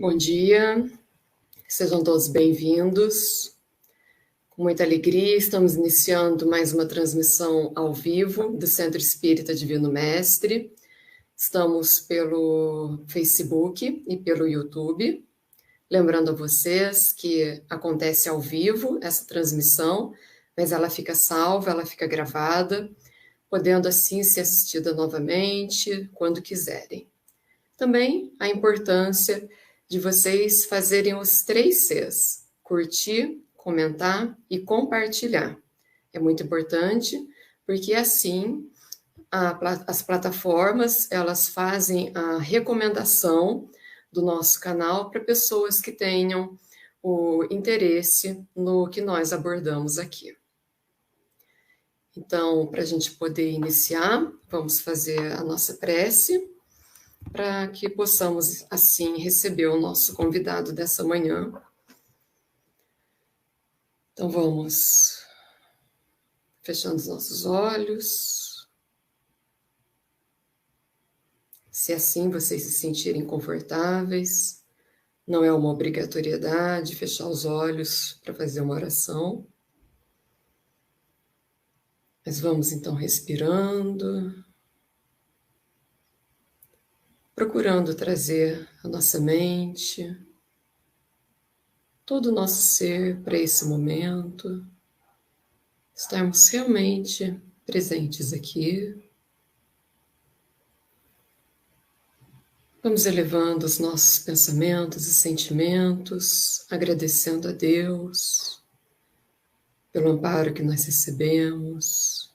Bom dia, sejam todos bem-vindos. Com muita alegria, estamos iniciando mais uma transmissão ao vivo do Centro Espírita Divino Mestre. Estamos pelo Facebook e pelo YouTube. Lembrando a vocês que acontece ao vivo essa transmissão, mas ela fica salva, ela fica gravada, podendo assim ser assistida novamente quando quiserem. Também a importância de vocês fazerem os 3 Cs: curtir, comentar e compartilhar. É muito importante, porque assim as plataformas elas fazem a recomendação do nosso canal para pessoas que tenham o interesse no que nós abordamos aqui. Então, para a gente poder iniciar, vamos fazer a nossa prece, para que possamos, assim, receber o nosso convidado dessa manhã. Então, vamos fechando os nossos olhos. Se assim vocês se sentirem confortáveis, não é uma obrigatoriedade fechar os olhos para fazer uma oração. Mas vamos, então, respirando, procurando trazer a nossa mente, todo o nosso ser para esse momento, estarmos realmente presentes aqui. Vamos elevando os nossos pensamentos e sentimentos, agradecendo a Deus pelo amparo que nós recebemos,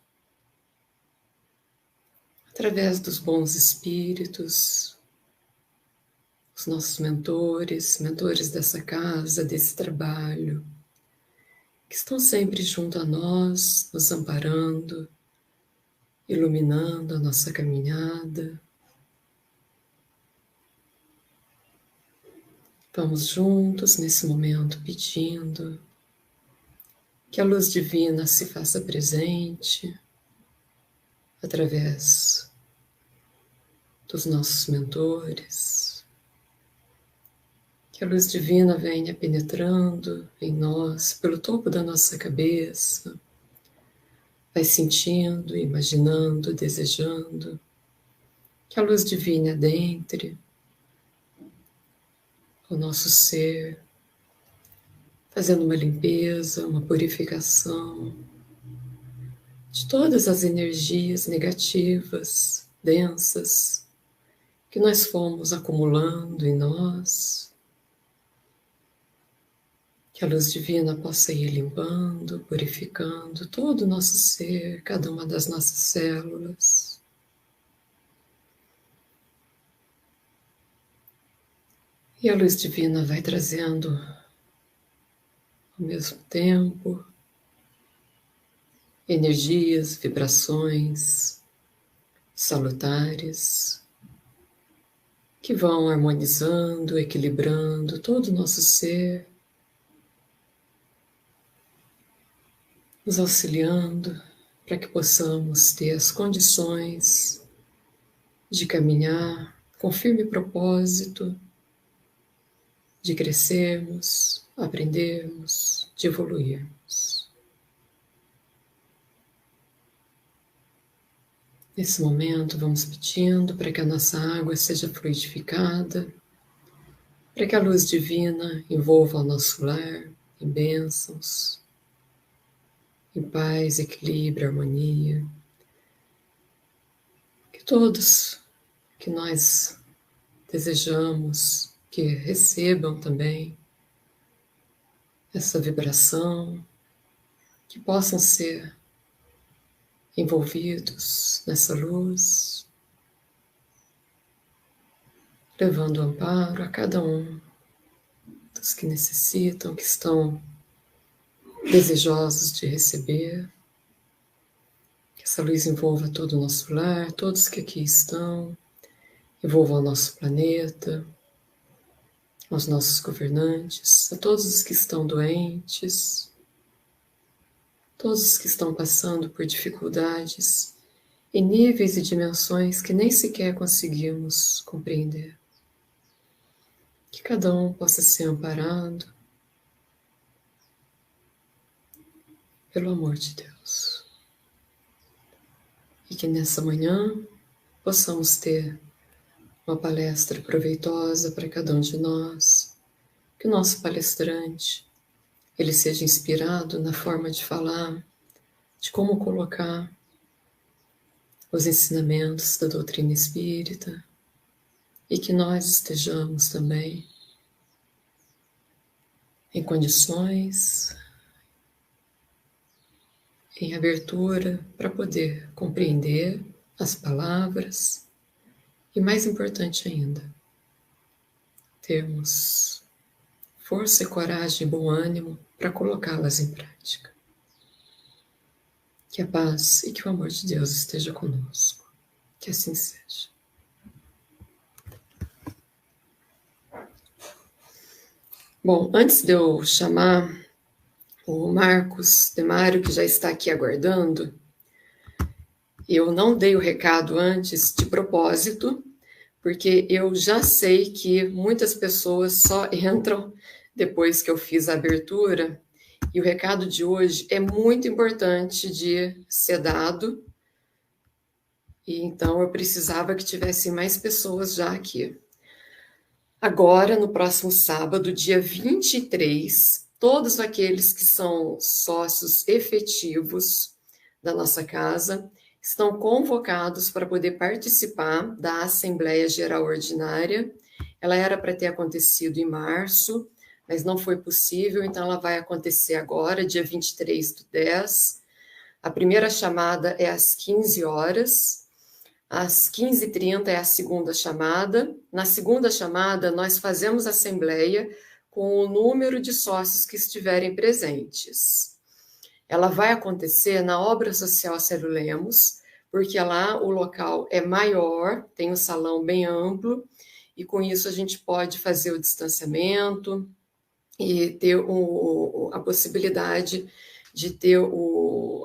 através dos bons espíritos, os nossos mentores dessa casa, desse trabalho, que estão sempre junto a nós, nos amparando, iluminando a nossa caminhada. Vamos juntos nesse momento pedindo que a luz divina se faça presente através dos nossos mentores, que a luz divina venha penetrando em nós, pelo topo da nossa cabeça, vai sentindo, imaginando, desejando que a luz divina adentre o nosso ser, fazendo uma limpeza, uma purificação de todas as energias negativas, densas, que nós fomos acumulando em nós. Que a luz divina possa ir limpando, purificando todo o nosso ser, cada uma das nossas células. E a luz divina vai trazendo, ao mesmo tempo, energias, vibrações salutares, que vão harmonizando, equilibrando todo o nosso ser, nos auxiliando para que possamos ter as condições de caminhar com firme propósito, de crescermos, aprendermos, de evoluirmos. Nesse momento, vamos pedindo para que a nossa água seja fluidificada, para que a luz divina envolva o nosso lar em bênçãos, em paz, equilíbrio, harmonia. Que todos que nós desejamos que recebam também essa vibração, que possam ser envolvidos nessa luz, levando amparo a cada um dos que necessitam, que estão desejosos de receber. Que essa luz envolva todo o nosso lar, todos que aqui estão, envolva o nosso planeta, aos nossos governantes, a todos os que estão doentes, todos os que estão passando por dificuldades em níveis e dimensões que nem sequer conseguimos compreender. Que cada um possa ser amparado pelo amor de Deus. E que nessa manhã possamos ter uma palestra proveitosa para cada um de nós. Que o nosso palestrante, ele seja inspirado na forma de falar, de como colocar os ensinamentos da doutrina espírita, e que nós estejamos também em condições, em abertura para poder compreender as palavras e, mais importante ainda, termos força e coragem e bom ânimo para colocá-las em prática. Que a paz e que o amor de Deus esteja conosco. Que assim seja. Bom, antes de eu chamar o Marcos Demário, que já está aqui aguardando, eu não dei o recado antes de propósito, porque eu já sei que muitas pessoas só entram depois que eu fiz a abertura, e o recado de hoje é muito importante de ser dado, e então eu precisava que tivessem mais pessoas já aqui. Agora, no próximo sábado, dia 23, todos aqueles que são sócios efetivos da nossa casa estão convocados para poder participar da Assembleia Geral Ordinária. Ela era para ter acontecido em março, mas não foi possível, então ela vai acontecer agora, dia 23/10. A primeira chamada é às 15 horas. Às 15h30 é a segunda chamada. Na segunda chamada, nós fazemos assembleia com o número de sócios que estiverem presentes. Ela vai acontecer na Obra Social Célio Lemos, porque lá o local é maior, tem um salão bem amplo, e com isso a gente pode fazer o distanciamento e ter a possibilidade de ter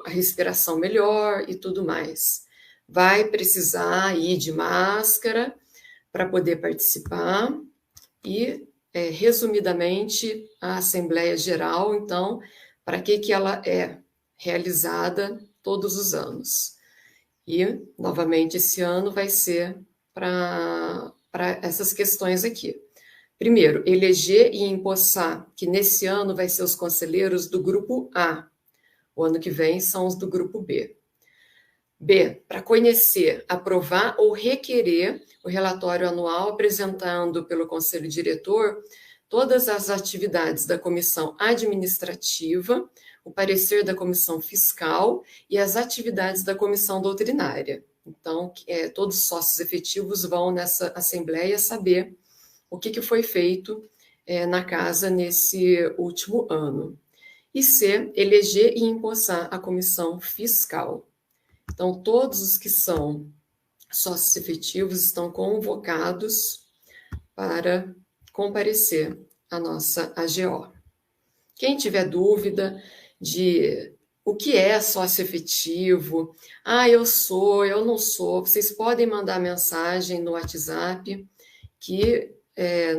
a respiração melhor e tudo mais. Vai precisar ir de máscara para poder participar e, resumidamente, a Assembleia Geral, então, para que ela é realizada todos os anos. E, novamente, esse ano vai ser para essas questões aqui. Primeiro, eleger e empossar, que nesse ano vai ser os conselheiros do grupo A. O ano que vem são os do grupo B. B, para conhecer, aprovar ou requerer o relatório anual apresentando pelo Conselho Diretor todas as atividades da Comissão Administrativa, o parecer da Comissão Fiscal e as atividades da Comissão Doutrinária. Então, todos os sócios efetivos vão nessa assembleia saber o que foi feito na casa nesse último ano. E C, eleger e empossar a Comissão Fiscal. Então, todos os que são sócios efetivos estão convocados para comparecer à nossa AGO. Quem tiver dúvida de o que é sócio efetivo, eu sou, eu não sou, vocês podem mandar mensagem no WhatsApp que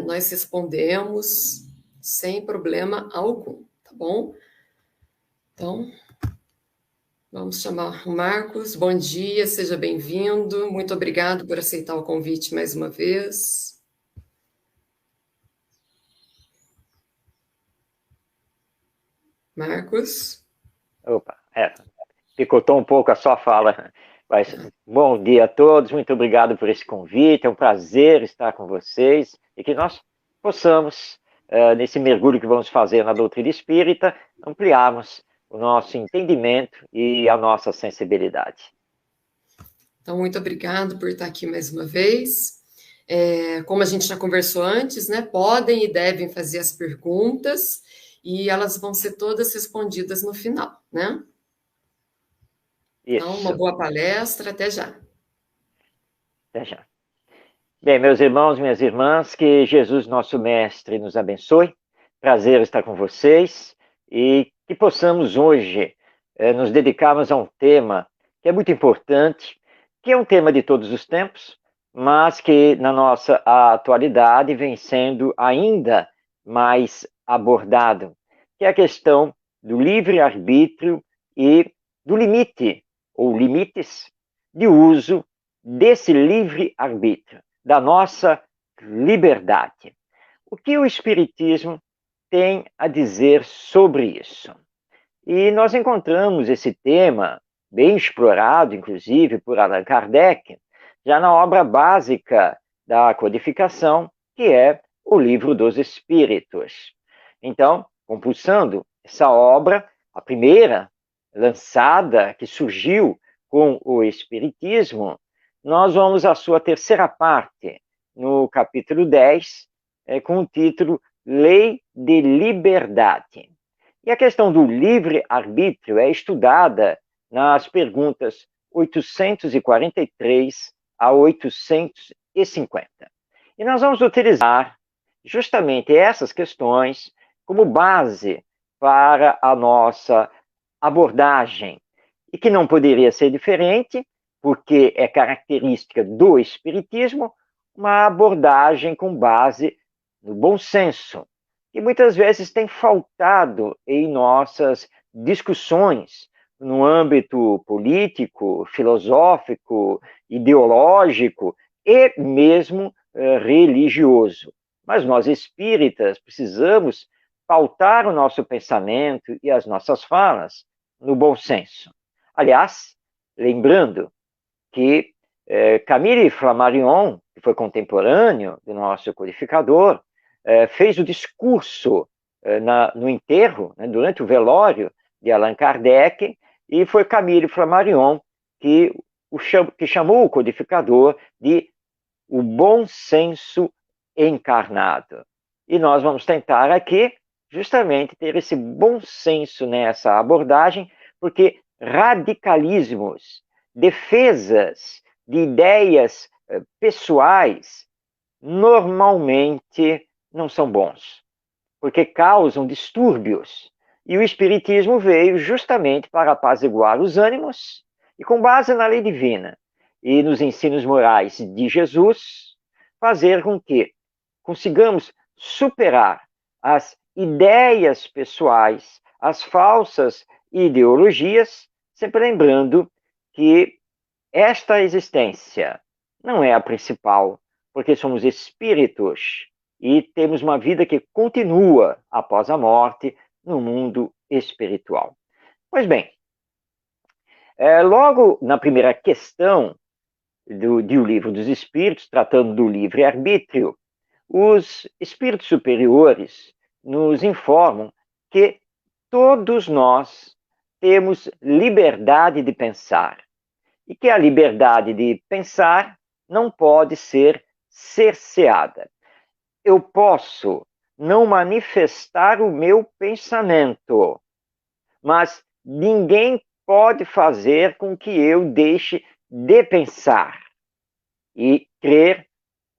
nós respondemos sem problema algum, tá bom? Então, vamos chamar o Marcos. Bom dia, seja bem-vindo. Muito obrigado por aceitar o convite mais uma vez. Marcos? Opa, picotou um pouco a sua fala. Mas, bom dia a todos, muito obrigado por esse convite, é um prazer estar com vocês e que nós possamos, nesse mergulho que vamos fazer na doutrina espírita, ampliarmos o nosso entendimento e a nossa sensibilidade. Então, muito obrigado por estar aqui mais uma vez. Como a gente já conversou antes, né, podem e devem fazer as perguntas e elas vão ser todas respondidas no final, né? Isso. Então, uma boa palestra, até já. Até já. Bem, meus irmãos, minhas irmãs, que Jesus, nosso Mestre, nos abençoe. Prazer estar com vocês e que possamos hoje nos dedicarmos a um tema que é muito importante, que é um tema de todos os tempos, mas que na nossa atualidade vem sendo ainda mais abordado, que é a questão do livre-arbítrio e do limite, ou limites, de uso desse livre-arbítrio, da nossa liberdade. O que o Espiritismo tem a dizer sobre isso? E nós encontramos esse tema bem explorado, inclusive, por Allan Kardec, já na obra básica da codificação, que é o Livro dos Espíritos. Então, compulsando essa obra, a primeira lançada, que surgiu com o Espiritismo, nós vamos à sua terceira parte, no capítulo 10, com o título Lei de Liberdade. E a questão do livre-arbítrio é estudada nas perguntas 843 a 850. E nós vamos utilizar justamente essas questões como base para a nossa abordagem, e que não poderia ser diferente, porque é característica do Espiritismo, uma abordagem com base no bom senso, que muitas vezes tem faltado em nossas discussões no âmbito político, filosófico, ideológico e mesmo religioso. Mas nós espíritas precisamos pautar o nosso pensamento e as nossas falas no bom senso. Aliás, lembrando que Camille Flammarion, que foi contemporâneo do nosso codificador, fez o discurso no enterro, né, durante o velório de Allan Kardec, e foi Camille Flammarion que chamou o codificador de o bom senso encarnado. E nós vamos tentar aqui justamente ter esse bom senso nessa abordagem, porque radicalismos, defesas de ideias pessoais, normalmente não são bons, porque causam distúrbios. E o Espiritismo veio justamente para apaziguar os ânimos e, com base na lei divina e nos ensinos morais de Jesus, fazer com que consigamos superar as ideias pessoais, as falsas ideologias, sempre lembrando que esta existência não é a principal, porque somos espíritos e temos uma vida que continua após a morte no mundo espiritual. Pois bem, logo na primeira questão do Livro dos Espíritos, tratando do livre-arbítrio, os espíritos superiores nos informam que todos nós temos liberdade de pensar e que a liberdade de pensar não pode ser cerceada. Eu posso não manifestar o meu pensamento, mas ninguém pode fazer com que eu deixe de pensar e crer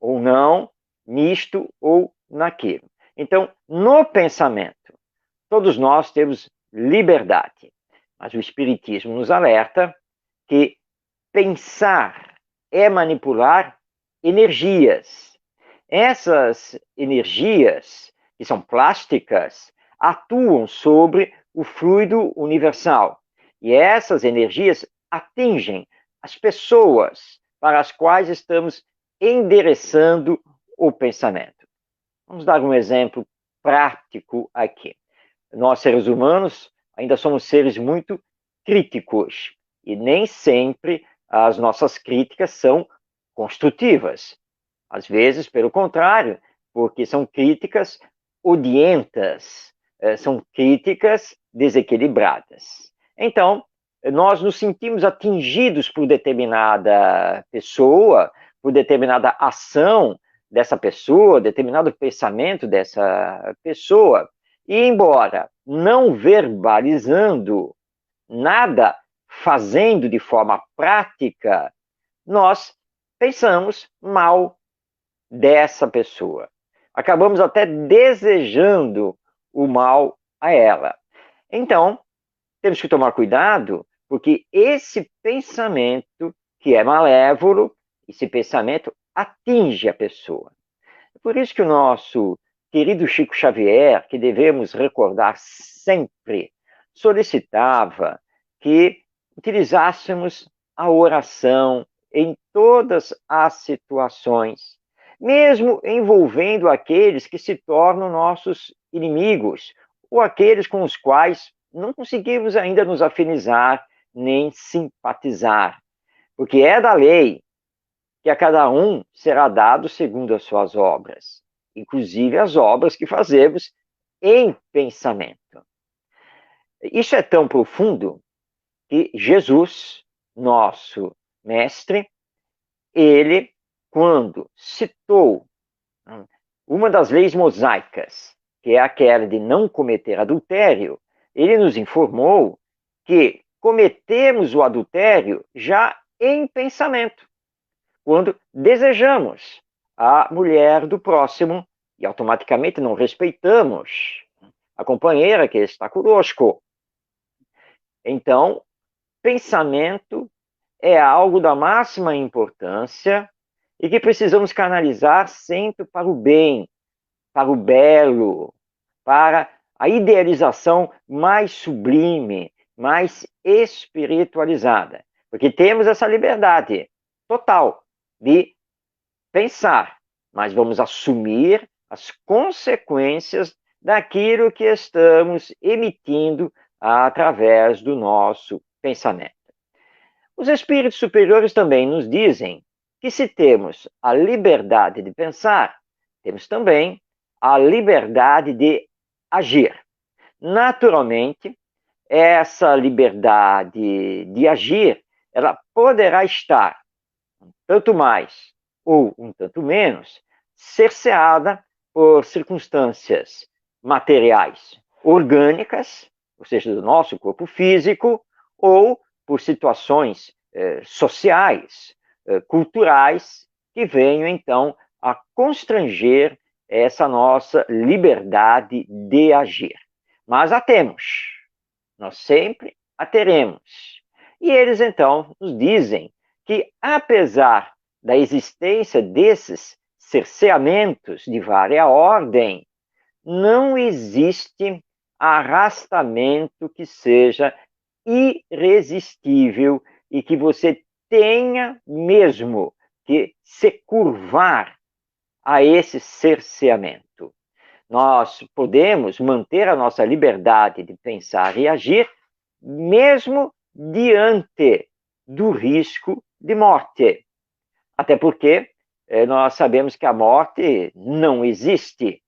ou não nisto ou naquilo. Então, no pensamento, todos nós temos liberdade, mas o Espiritismo nos alerta que pensar é manipular energias. Essas energias, que são plásticas, atuam sobre o fluido universal. E essas energias atingem as pessoas para as quais estamos endereçando o pensamento. Vamos dar um exemplo prático aqui. Nós, seres humanos, ainda somos seres muito críticos e nem sempre as nossas críticas são construtivas. Às vezes, pelo contrário, porque são críticas odientas, são críticas desequilibradas. Então, nós nos sentimos atingidos por determinada pessoa, por determinada ação dessa pessoa, determinado pensamento dessa pessoa, e embora não verbalizando nada, fazendo de forma prática, nós pensamos mal dessa pessoa. Acabamos até desejando o mal a ela. Então, temos que tomar cuidado, porque esse pensamento que é malévolo, esse pensamento atinge a pessoa. Por isso que o nosso querido Chico Xavier, que devemos recordar sempre, solicitava que utilizássemos a oração em todas as situações, mesmo envolvendo aqueles que se tornam nossos inimigos, ou aqueles com os quais não conseguimos ainda nos afinizar nem simpatizar, porque é da lei que a cada um será dado segundo as suas obras, inclusive as obras que fazemos em pensamento. Isso é tão profundo que Jesus, nosso mestre, ele, quando citou uma das leis mosaicas, que é aquela de não cometer adultério, ele nos informou que cometemos o adultério já em pensamento, quando desejamos a mulher do próximo e automaticamente não respeitamos a companheira que está conosco. Então, pensamento é algo da máxima importância e que precisamos canalizar sempre para o bem, para o belo, para a idealização mais sublime, mais espiritualizada. Porque temos essa liberdade total de pensar, mas vamos assumir as consequências daquilo que estamos emitindo através do nosso pensamento. Os espíritos superiores também nos dizem que se temos a liberdade de pensar, temos também a liberdade de agir. Naturalmente, essa liberdade de agir, ela poderá estar tanto mais ou um tanto menos cerceada por circunstâncias materiais orgânicas, ou seja, do nosso corpo físico, ou por situações sociais, culturais, que venham, então, a constranger essa nossa liberdade de agir. Mas a temos, nós sempre a teremos. E eles, então, nos dizem que, apesar da existência desses cerceamentos de vária ordem, não existe arrastamento que seja irresistível e que você tenha mesmo que se curvar a esse cerceamento. Nós podemos manter a nossa liberdade de pensar e agir, mesmo diante do risco de morte. Até porque nós sabemos que a morte não existe.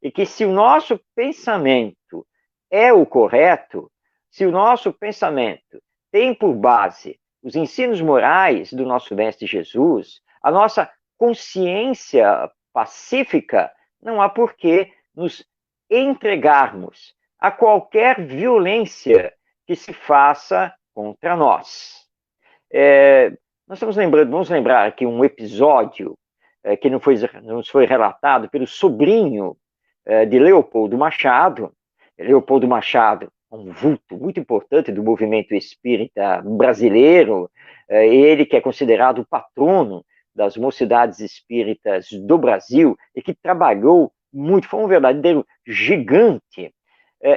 E que se o nosso pensamento é o correto, se o nosso pensamento tem por base os ensinos morais do nosso Mestre Jesus, a nossa consciência pacífica, não há por que nos entregarmos a qualquer violência que se faça contra nós. Nós estamos lembrando, vamos lembrar aqui um episódio que nos foi relatado pelo sobrinho de Leopoldo Machado. Leopoldo Machado, um vulto muito importante do movimento espírita brasileiro, ele que é considerado o patrono das mocidades espíritas do Brasil e que trabalhou muito, foi um verdadeiro gigante.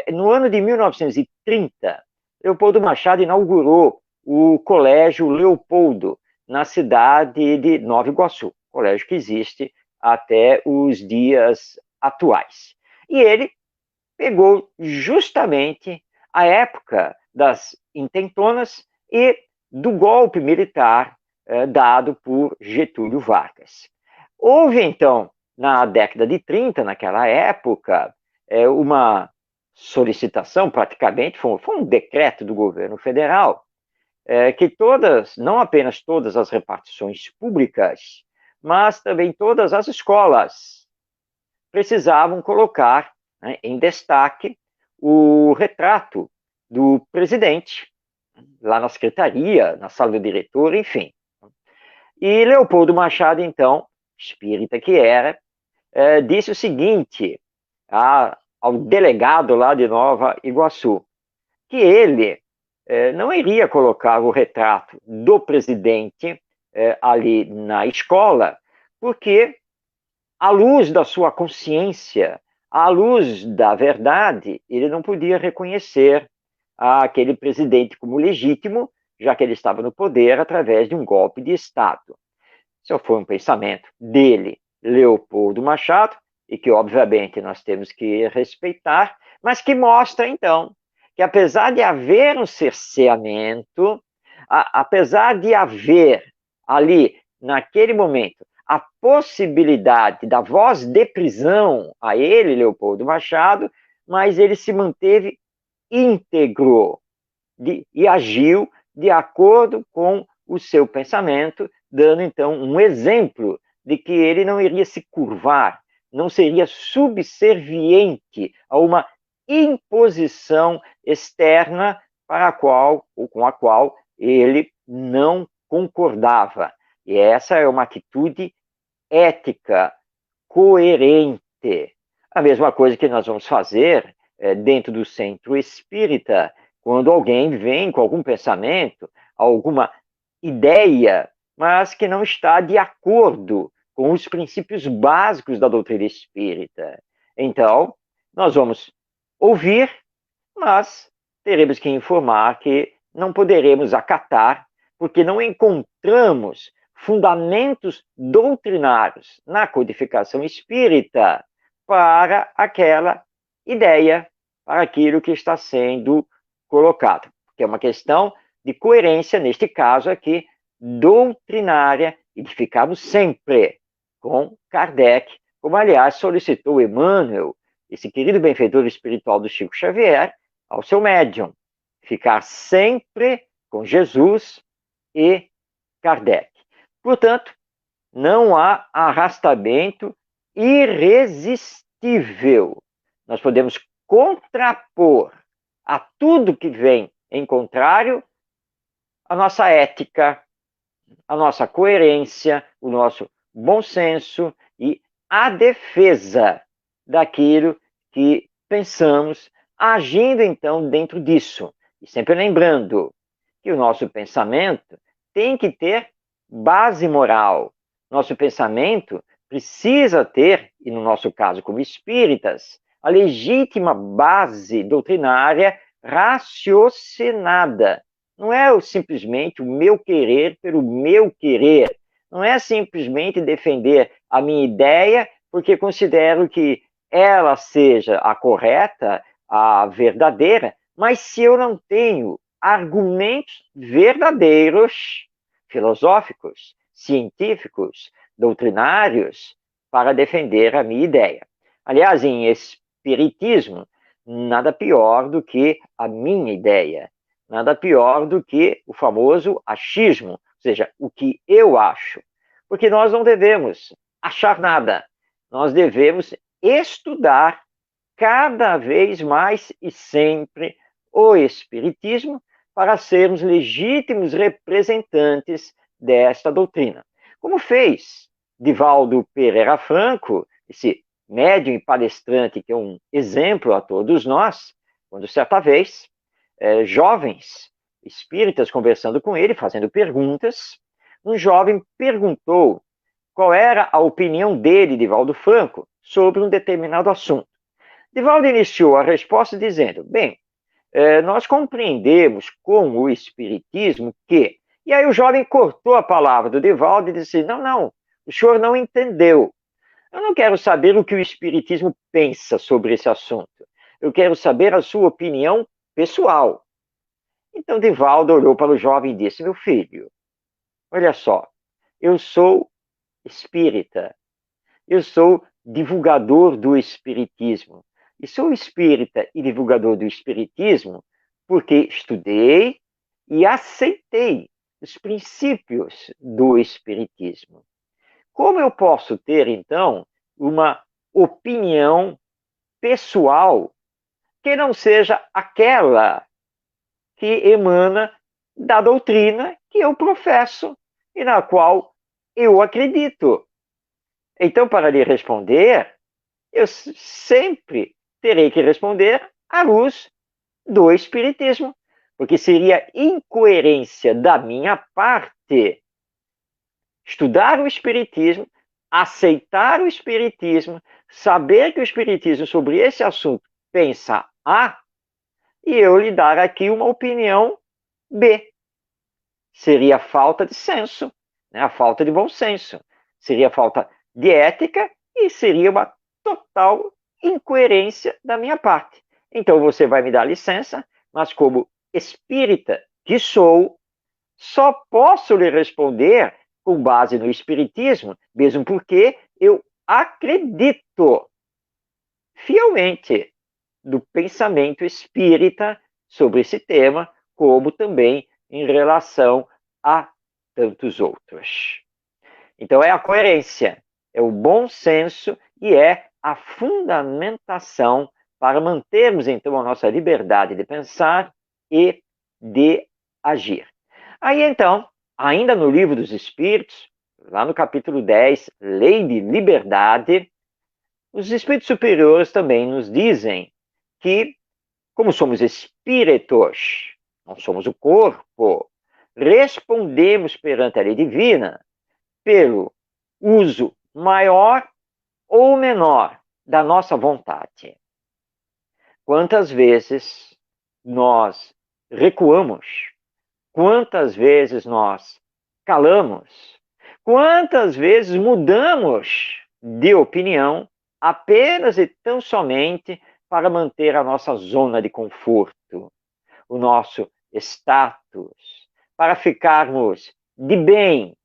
No ano de 1930, Leopoldo Machado inaugurou o Colégio Leopoldo, na cidade de Nova Iguaçu, colégio que existe até os dias atuais. E ele pegou justamente a época das intentonas e do golpe militar dado por Getúlio Vargas. Houve, então, na década de 30, naquela época, uma solicitação, praticamente, foi um decreto do governo federal, que todas, não apenas todas as repartições públicas, mas também todas as escolas precisavam colocar em destaque o retrato do presidente, lá na secretaria, na sala do diretor, enfim. E Leopoldo Machado, então, espírita que era, disse o seguinte ao delegado lá de Nova Iguaçu, que ele não iria colocar o retrato do presidente ali na escola, porque, à luz da sua consciência, à luz da verdade, ele não podia reconhecer aquele presidente como legítimo, já que ele estava no poder através de um golpe de Estado. Isso foi um pensamento dele, Leopoldo Machado, e que, obviamente, nós temos que respeitar, mas que mostra, então, que apesar de haver um cerceamento, apesar de haver ali, naquele momento, a possibilidade da voz de prisão a ele, Leopoldo Machado, mas ele se manteve íntegro e agiu de acordo com o seu pensamento, dando então um exemplo de que ele não iria se curvar, não seria subserviente a uma imposição externa para a qual ou com a qual ele não concordava. E essa é uma atitude ética, coerente. A mesma coisa que nós vamos fazer dentro do centro espírita, quando alguém vem com algum pensamento, alguma ideia, mas que não está de acordo com os princípios básicos da doutrina espírita. Então, nós vamos ouvir, mas teremos que informar que não poderemos acatar, porque não encontramos fundamentos doutrinários na codificação espírita para aquela ideia, para aquilo que está sendo colocado. Que é uma questão de coerência, neste caso aqui, doutrinária, e de ficarmos sempre com Kardec, como aliás solicitou Emmanuel, esse querido benfeitor espiritual do Chico Xavier, ao seu médium, ficar sempre com Jesus e Kardec. Portanto, não há arrastamento irresistível. Nós podemos contrapor a tudo que vem em contrário a nossa ética, a nossa coerência, o nosso bom senso e a defesa daquilo que pensamos, agindo então dentro disso. E sempre lembrando que o nosso pensamento tem que ter base moral. Nosso pensamento precisa ter, e no nosso caso como espíritas, a legítima base doutrinária raciocinada. Não é simplesmente o meu querer pelo meu querer. Não é simplesmente defender a minha ideia porque considero que ela seja a correta, a verdadeira, mas se eu não tenho argumentos verdadeiros, filosóficos, científicos, doutrinários, para defender a minha ideia. Aliás, em espiritismo, nada pior do que a minha ideia, nada pior do que o famoso achismo, ou seja, o que eu acho. Porque nós não devemos achar nada, nós devemos estudar cada vez mais e sempre o Espiritismo para sermos legítimos representantes desta doutrina. Como fez Divaldo Pereira Franco, esse médium e palestrante que é um exemplo a todos nós, quando certa vez, jovens espíritas conversando com ele, fazendo perguntas, um jovem perguntou qual era a opinião dele, Divaldo Franco, sobre um determinado assunto. Divaldo iniciou a resposta dizendo, bem, nós compreendemos com o Espiritismo que... E aí o jovem cortou a palavra do Divaldo e disse, não, o senhor não entendeu. Eu não quero saber o que o Espiritismo pensa sobre esse assunto. Eu quero saber a sua opinião pessoal. Então Divaldo olhou para o jovem e disse, meu filho, olha só, eu sou espírita, eu sou divulgador do Espiritismo. E sou espírita e divulgador do Espiritismo porque estudei e aceitei os princípios do Espiritismo. Como eu posso ter, então, uma opinião pessoal que não seja aquela que emana da doutrina que eu professo e na qual eu acredito? Então, para lhe responder, eu sempre terei que responder à luz do Espiritismo, porque seria incoerência da minha parte estudar o Espiritismo, aceitar o Espiritismo, saber que o Espiritismo sobre esse assunto pensa A, e eu lhe dar aqui uma opinião B. Seria falta de senso, né? A falta de bom senso. Seria falta de ética e seria uma total incoerência da minha parte. Então você vai me dar licença, mas como espírita que sou, só posso lhe responder com base no Espiritismo, mesmo porque eu acredito fielmente do pensamento espírita sobre esse tema, como também em relação a tantos outros. Então é a coerência, é o bom senso e é a fundamentação para mantermos então a nossa liberdade de pensar e de agir. Aí então, ainda no Livro dos Espíritos, lá no capítulo 10, Lei de Liberdade, os espíritos superiores também nos dizem que, como somos espíritos, não somos o corpo, respondemos perante a lei divina pelo uso maior ou menor da nossa vontade. Quantas vezes nós recuamos? Quantas vezes nós calamos? Quantas vezes mudamos de opinião apenas e tão somente para manter a nossa zona de conforto, o nosso status, para ficarmos de bem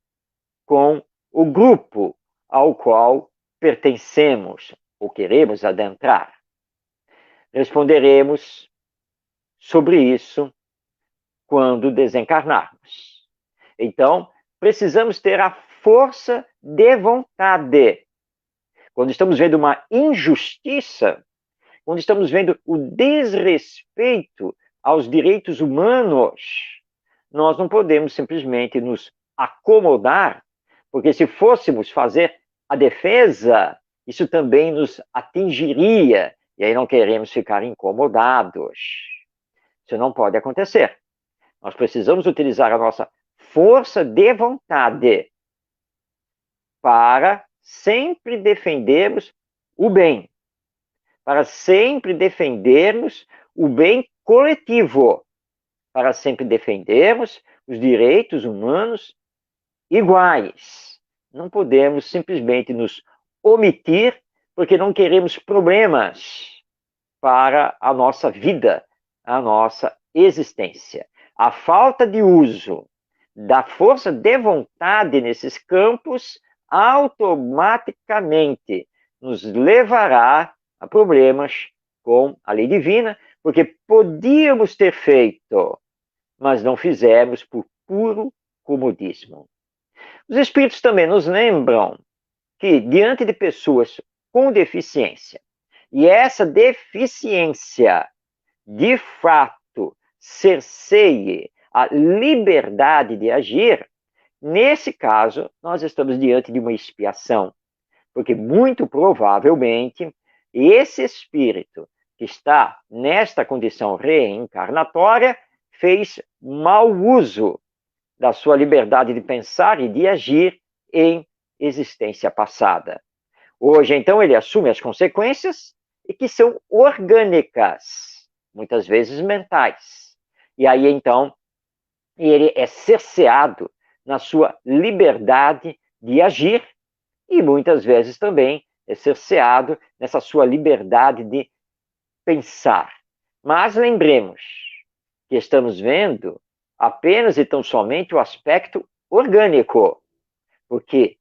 com o grupo ao qual pertencemos ou queremos adentrar? Responderemos sobre isso quando desencarnarmos. Então, precisamos ter a força de vontade. Quando estamos vendo uma injustiça, quando estamos vendo o desrespeito aos direitos humanos, nós não podemos simplesmente nos acomodar, porque se fôssemos fazer a defesa, isso também nos atingiria, e aí não queremos ficar incomodados. Isso não pode acontecer. Nós precisamos utilizar a nossa força de vontade para sempre defendermos o bem, para sempre defendermos o bem coletivo, para sempre defendermos os direitos humanos iguais. Não podemos simplesmente nos omitir porque não queremos problemas para a nossa vida, a nossa existência. A falta de uso da força de vontade nesses campos automaticamente nos levará a problemas com a lei divina, porque podíamos ter feito, mas não fizemos por puro comodismo. Os espíritos também nos lembram que, diante de pessoas com deficiência, e essa deficiência, de fato, cerceie a liberdade de agir, nesse caso, nós estamos diante de uma expiação, porque muito provavelmente esse espírito que está nesta condição reencarnatória fez mau uso da sua liberdade de pensar e de agir em existência passada. Hoje, então, ele assume as consequências e que são orgânicas, muitas vezes mentais. E aí, então, ele é cerceado na sua liberdade de agir e muitas vezes também é cerceado nessa sua liberdade de pensar. Mas lembremos que estamos vendo apenas e tão somente o aspecto orgânico, porque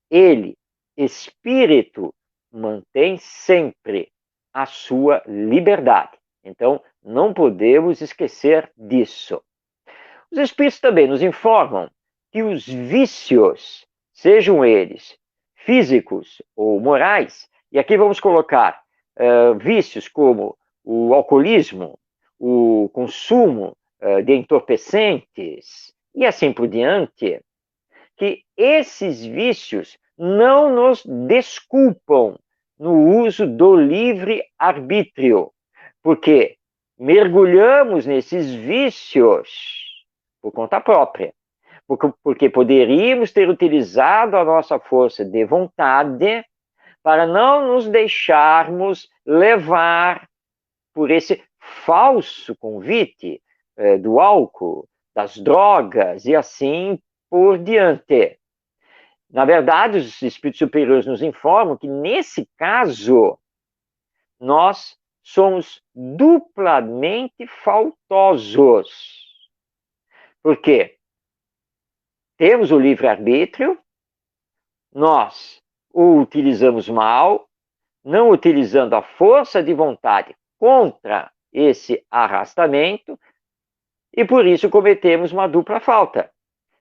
ele, espírito, mantém sempre a sua liberdade. Então, não podemos esquecer disso. Os espíritos também nos informam que os vícios, sejam eles físicos ou morais, e aqui vamos colocar vícios como o alcoolismo, o consumo de entorpecentes e assim por diante, que esses vícios não nos desculpam no uso do livre-arbítrio, porque mergulhamos nesses vícios por conta própria, porque poderíamos ter utilizado a nossa força de vontade para não nos deixarmos levar por esse falso convite do álcool, das drogas e assim por diante. Na verdade, os espíritos superiores nos informam que, nesse caso, nós somos duplamente faltosos. Por quê? Temos o livre-arbítrio, nós o utilizamos mal, não utilizando a força de vontade contra esse arrastamento, e por isso cometemos uma dupla falta.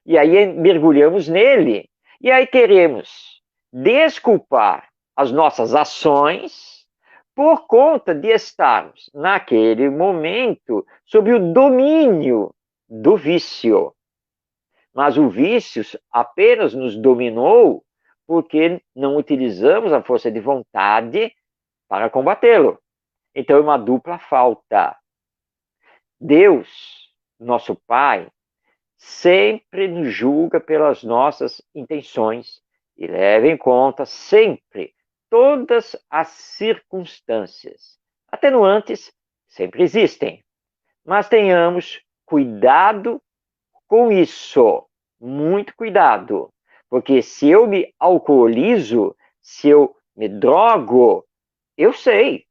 E aí mergulhamos nele, e aí queremos desculpar as nossas ações por conta de estarmos, naquele momento, sob o domínio do vício. Mas o vício apenas nos dominou porque não utilizamos a força de vontade para combatê-lo. Então é uma dupla falta. Deus, nosso Pai, sempre nos julga pelas nossas intenções e leva em conta sempre todas as circunstâncias. Atenuantes sempre existem, mas tenhamos cuidado com isso, muito cuidado, porque se eu me alcoolizo, se eu me drogo, eu sei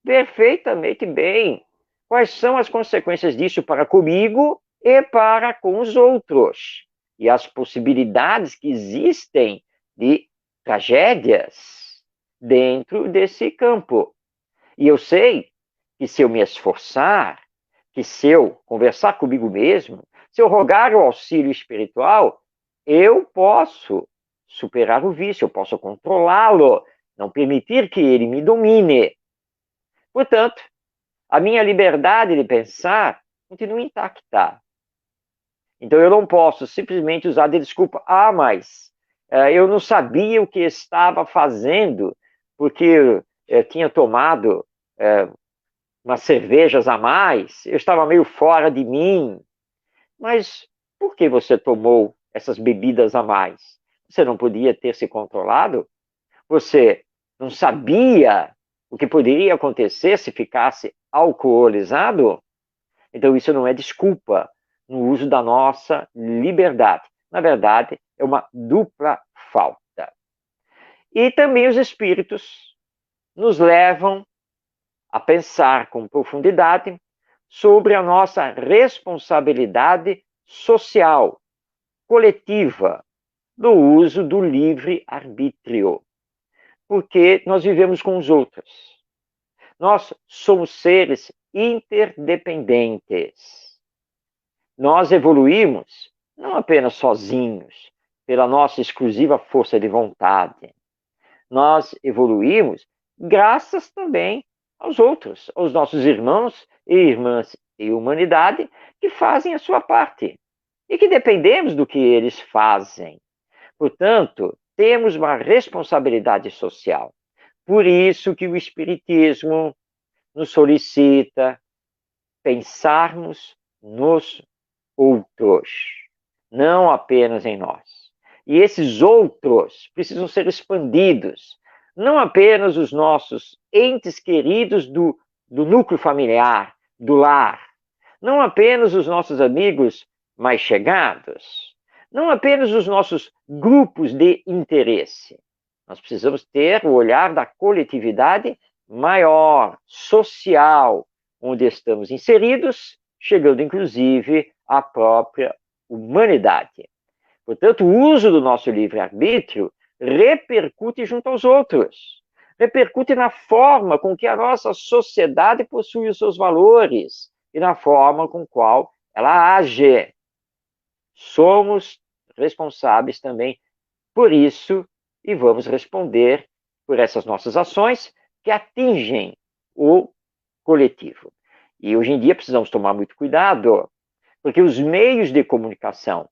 perfeitamente bem quais são as consequências disso para comigo e para com os outros, e as possibilidades que existem de tragédias dentro desse campo. E eu sei que se eu me esforçar, que se eu conversar comigo mesmo, se eu rogar o auxílio espiritual, eu posso superar o vício, eu posso controlá-lo, não permitir que ele me domine. Portanto, a minha liberdade de pensar continua intacta. Então eu não posso simplesmente usar de desculpa, mas eu não sabia o que estava fazendo, porque eu tinha tomado umas cervejas a mais, eu estava meio fora de mim. Mas por que você tomou essas bebidas a mais? Você não podia ter se controlado? Você não sabia o que poderia acontecer se ficasse alcoolizado? Então isso não é desculpa no uso da nossa liberdade. Na verdade, é uma dupla falta. E também os espíritos nos levam a pensar com profundidade sobre a nossa responsabilidade social, coletiva, do uso do livre-arbítrio. Porque nós vivemos com os outros. Nós somos seres interdependentes. Nós evoluímos não apenas sozinhos, pela nossa exclusiva força de vontade. Nós evoluímos graças também aos outros, aos nossos irmãos e irmãs e humanidade que fazem a sua parte e que dependemos do que eles fazem. Portanto, temos uma responsabilidade social. Por isso que o Espiritismo nos solicita pensarmos nos outros, não apenas em nós. E esses outros precisam ser expandidos, não apenas os nossos entes queridos do núcleo familiar, do lar, não apenas os nossos amigos mais chegados, não apenas os nossos grupos de interesse. Nós precisamos ter o olhar da coletividade maior, social, onde estamos inseridos, chegando inclusive à própria humanidade. Portanto, o uso do nosso livre-arbítrio repercute junto aos outros, repercute na forma com que a nossa sociedade possui os seus valores e na forma com qual ela age. Somos responsáveis também por isso e vamos responder por essas nossas ações que atingem o coletivo. E hoje em dia precisamos tomar muito cuidado, porque os meios de comunicação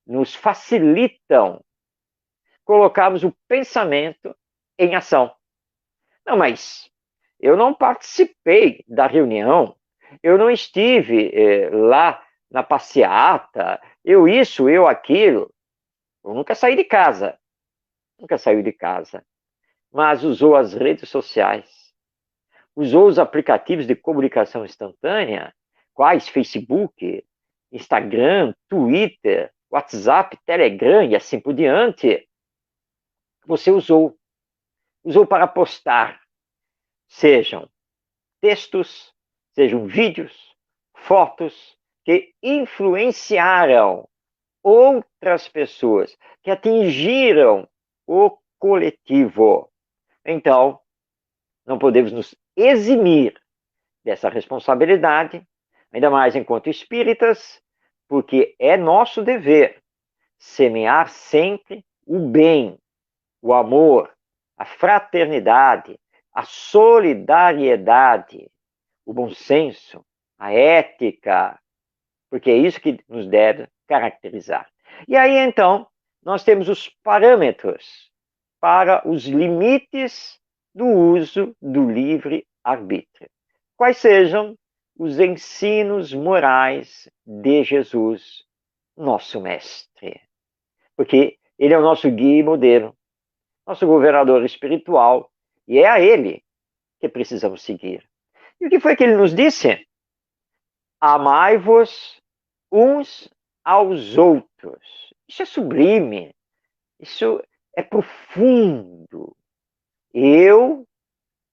nos facilitam colocarmos o pensamento em ação. Não, mas eu não participei da reunião, eu não estive lá na passeata, eu isso, eu aquilo. Eu nunca saí de casa. Nunca saiu de casa. Mas usou as redes sociais. Usou os aplicativos de comunicação instantânea, quais Facebook, Instagram, Twitter, WhatsApp, Telegram e assim por diante. Você usou. Usou para postar, sejam textos, sejam vídeos, fotos que influenciaram outras pessoas, que atingiram o coletivo. Então, não podemos nos eximir dessa responsabilidade, ainda mais enquanto espíritas, porque é nosso dever semear sempre o bem, o amor, a fraternidade, a solidariedade, o bom senso, a ética, porque é isso que nos deve caracterizar. E aí, então, nós temos os parâmetros para os limites do uso do livre-arbítrio. Quais sejam os ensinos morais de Jesus, nosso mestre? Porque ele é o nosso guia e modelo, nosso governador espiritual, e é a ele que precisamos seguir. E o que foi que ele nos disse? Amai-vos uns aos outros. Isso é sublime, isso é profundo. Eu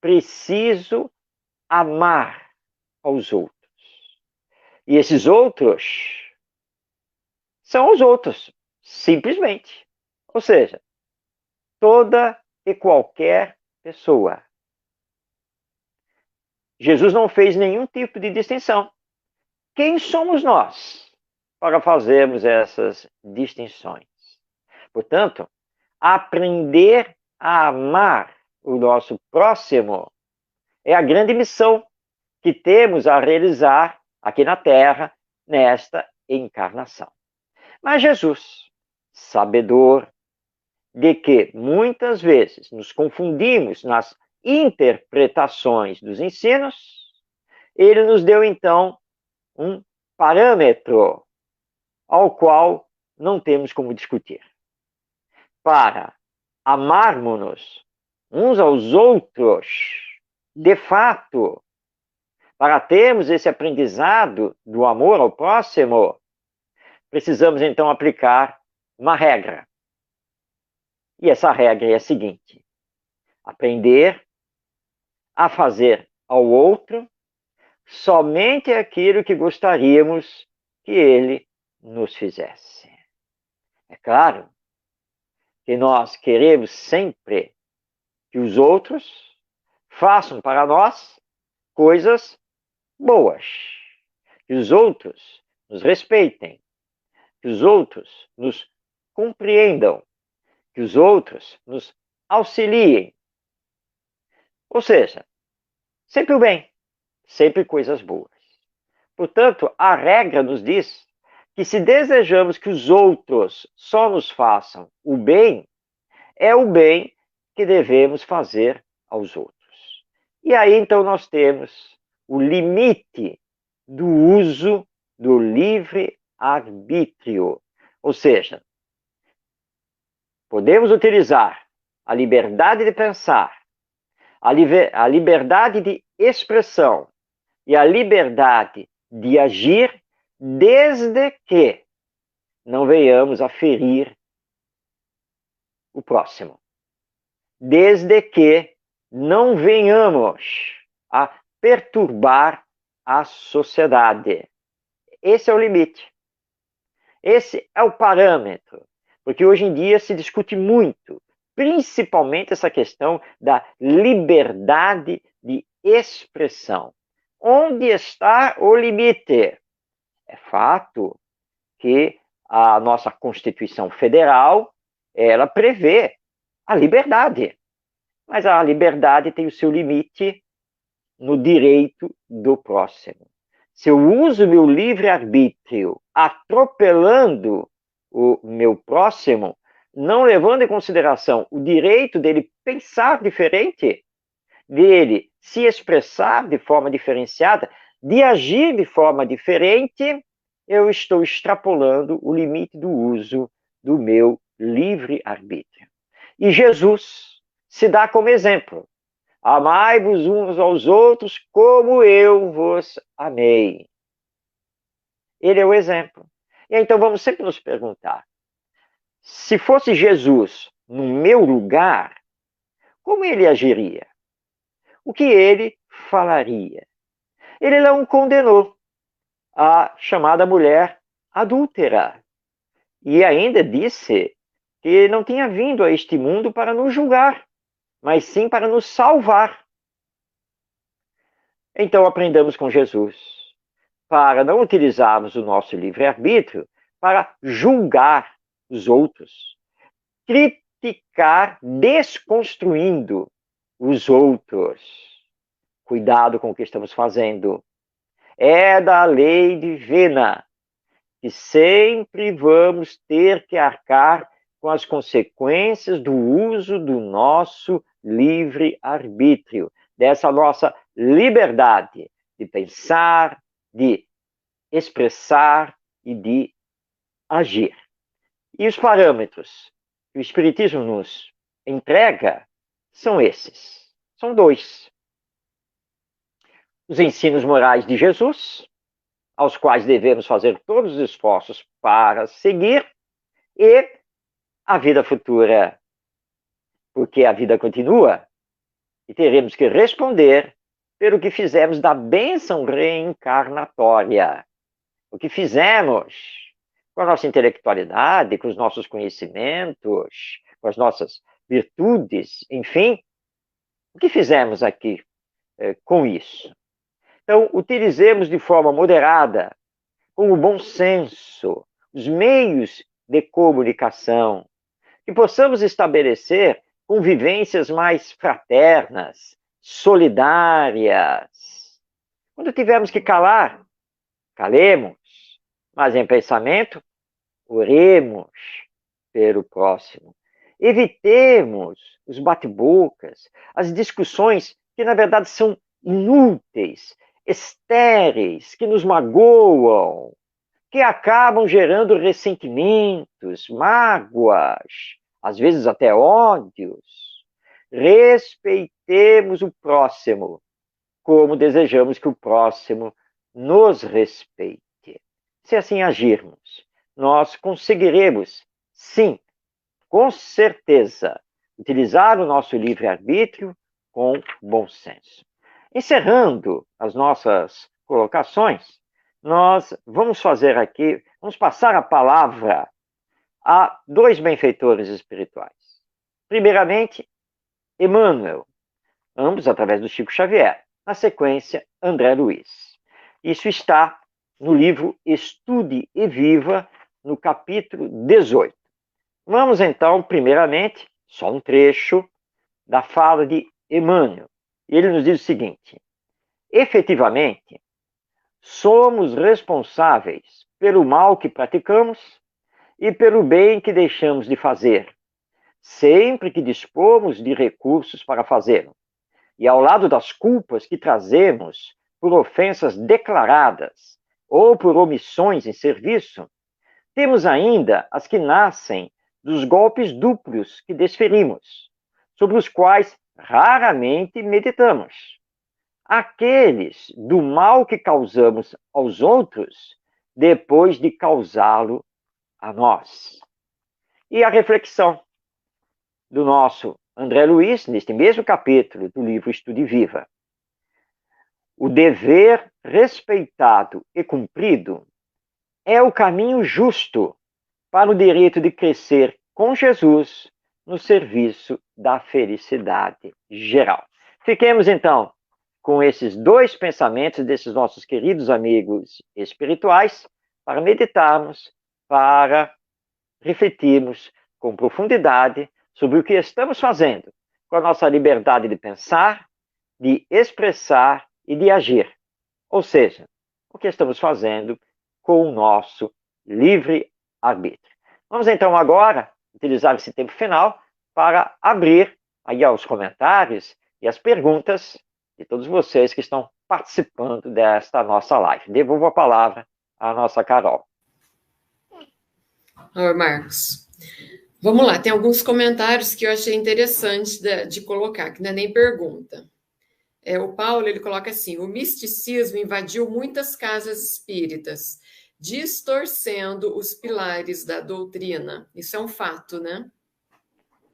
preciso amar aos outros. E esses outros são os outros, simplesmente. Ou seja, toda e qualquer pessoa. Jesus não fez nenhum tipo de distinção. Quem somos nós para fazermos essas distinções? Portanto, aprender a amar o nosso próximo é a grande missão que temos a realizar aqui na Terra, nesta encarnação. Mas Jesus, sabedor de que muitas vezes nos confundimos nas interpretações dos ensinos, ele nos deu então um parâmetro ao qual não temos como discutir. Para amarmos-nos uns aos outros, de fato, para termos esse aprendizado do amor ao próximo, precisamos então aplicar uma regra. E essa regra é a seguinte: aprender a fazer ao outro somente aquilo que gostaríamos que ele nos fizesse. É claro que nós queremos sempre que os outros façam para nós coisas boas, que os outros nos respeitem, que os outros nos compreendam, que os outros nos auxiliem. Ou seja, sempre o bem, sempre coisas boas. Portanto, a regra nos diz que se desejamos que os outros só nos façam o bem, é o bem que devemos fazer aos outros. E aí, então, nós temos o limite do uso do livre-arbítrio. Ou seja, podemos utilizar a liberdade de pensar, a liberdade de expressão e a liberdade de agir, desde que não venhamos a ferir o próximo. Desde que não venhamos a perturbar a sociedade. Esse é o limite. Esse é o parâmetro. Porque hoje em dia se discute muito, principalmente essa questão da liberdade de expressão. Onde está o limite? É fato que a nossa Constituição Federal, ela prevê a liberdade. Mas a liberdade tem o seu limite no direito do próximo. Se eu uso meu livre-arbítrio atropelando o meu próximo, não levando em consideração o direito dele pensar diferente, dele se expressar de forma diferenciada, de agir de forma diferente, eu estou extrapolando o limite do uso do meu livre-arbítrio. E Jesus se dá como exemplo. Amai-vos uns aos outros como eu vos amei. Ele é o exemplo. E então vamos sempre nos perguntar, se fosse Jesus no meu lugar, como ele agiria? O que ele falaria? Ele não condenou a chamada mulher adúltera. E ainda disse que não tinha vindo a este mundo para nos julgar, mas sim para nos salvar. Então aprendamos com Jesus, para não utilizarmos o nosso livre-arbítrio para julgar os outros, criticar desconstruindo os outros. Cuidado com o que estamos fazendo. É da lei divina que sempre vamos ter que arcar com as consequências do uso do nosso livre-arbítrio, dessa nossa liberdade de pensar, de expressar e de agir. E os parâmetros que o Espiritismo nos entrega são esses. São dois. Os ensinos morais de Jesus, aos quais devemos fazer todos os esforços para seguir, e a vida futura, porque a vida continua e teremos que responder pelo que fizemos da bênção reencarnatória. O que fizemos com a nossa intelectualidade, com os nossos conhecimentos, com as nossas virtudes, enfim, o que fizemos aqui com isso? Então, utilizemos de forma moderada, com o bom senso, os meios de comunicação, que possamos estabelecer convivências mais fraternas, solidárias. Quando tivermos que calar, calemos, mas em pensamento, oremos pelo próximo. Evitemos os bate-bocas, as discussões que, na verdade, são inúteis, estéreis, que nos magoam, que acabam gerando ressentimentos, mágoas, às vezes até ódios. Respeitemos o próximo, como desejamos que o próximo nos respeite. Se assim agirmos, nós conseguiremos, sim, com certeza, utilizar o nosso livre-arbítrio com bom senso. Encerrando as nossas colocações, nós vamos fazer aqui, vamos passar a palavra a dois benfeitores espirituais. Primeiramente, Emmanuel, ambos através do Chico Xavier. Na sequência, André Luiz. Isso está no livro Estude e Viva, no capítulo 18. Vamos então, primeiramente, só um trecho da fala de Emmanuel. Ele nos diz o seguinte: efetivamente, somos responsáveis pelo mal que praticamos e pelo bem que deixamos de fazer, sempre que dispomos de recursos para fazê-lo. E ao lado das culpas que trazemos por ofensas declaradas ou por omissões em serviço, temos ainda as que nascem dos golpes duplos que desferimos, sobre os quais raramente meditamos. Aqueles do mal que causamos aos outros depois de causá-lo a nós. E a reflexão do nosso André Luiz, neste mesmo capítulo do livro Estude e Viva. O dever respeitado e cumprido é o caminho justo para o direito de crescer com Jesus no serviço da felicidade geral. Fiquemos, então, com esses dois pensamentos desses nossos queridos amigos espirituais para meditarmos, para refletirmos com profundidade sobre o que estamos fazendo com a nossa liberdade de pensar, de expressar e de agir. Ou seja, o que estamos fazendo com o nosso livre-arbítrio. Vamos então agora utilizar esse tempo final para abrir aí aos comentários e as perguntas de todos vocês que estão participando desta nossa live. Devolvo a palavra a nossa Carol. Oi, Marcos. Vamos lá, tem alguns comentários que eu achei interessante de colocar, que não é nem pergunta. O Paulo, ele coloca assim, o misticismo invadiu muitas casas espíritas, distorcendo os pilares da doutrina. Isso é um fato, né?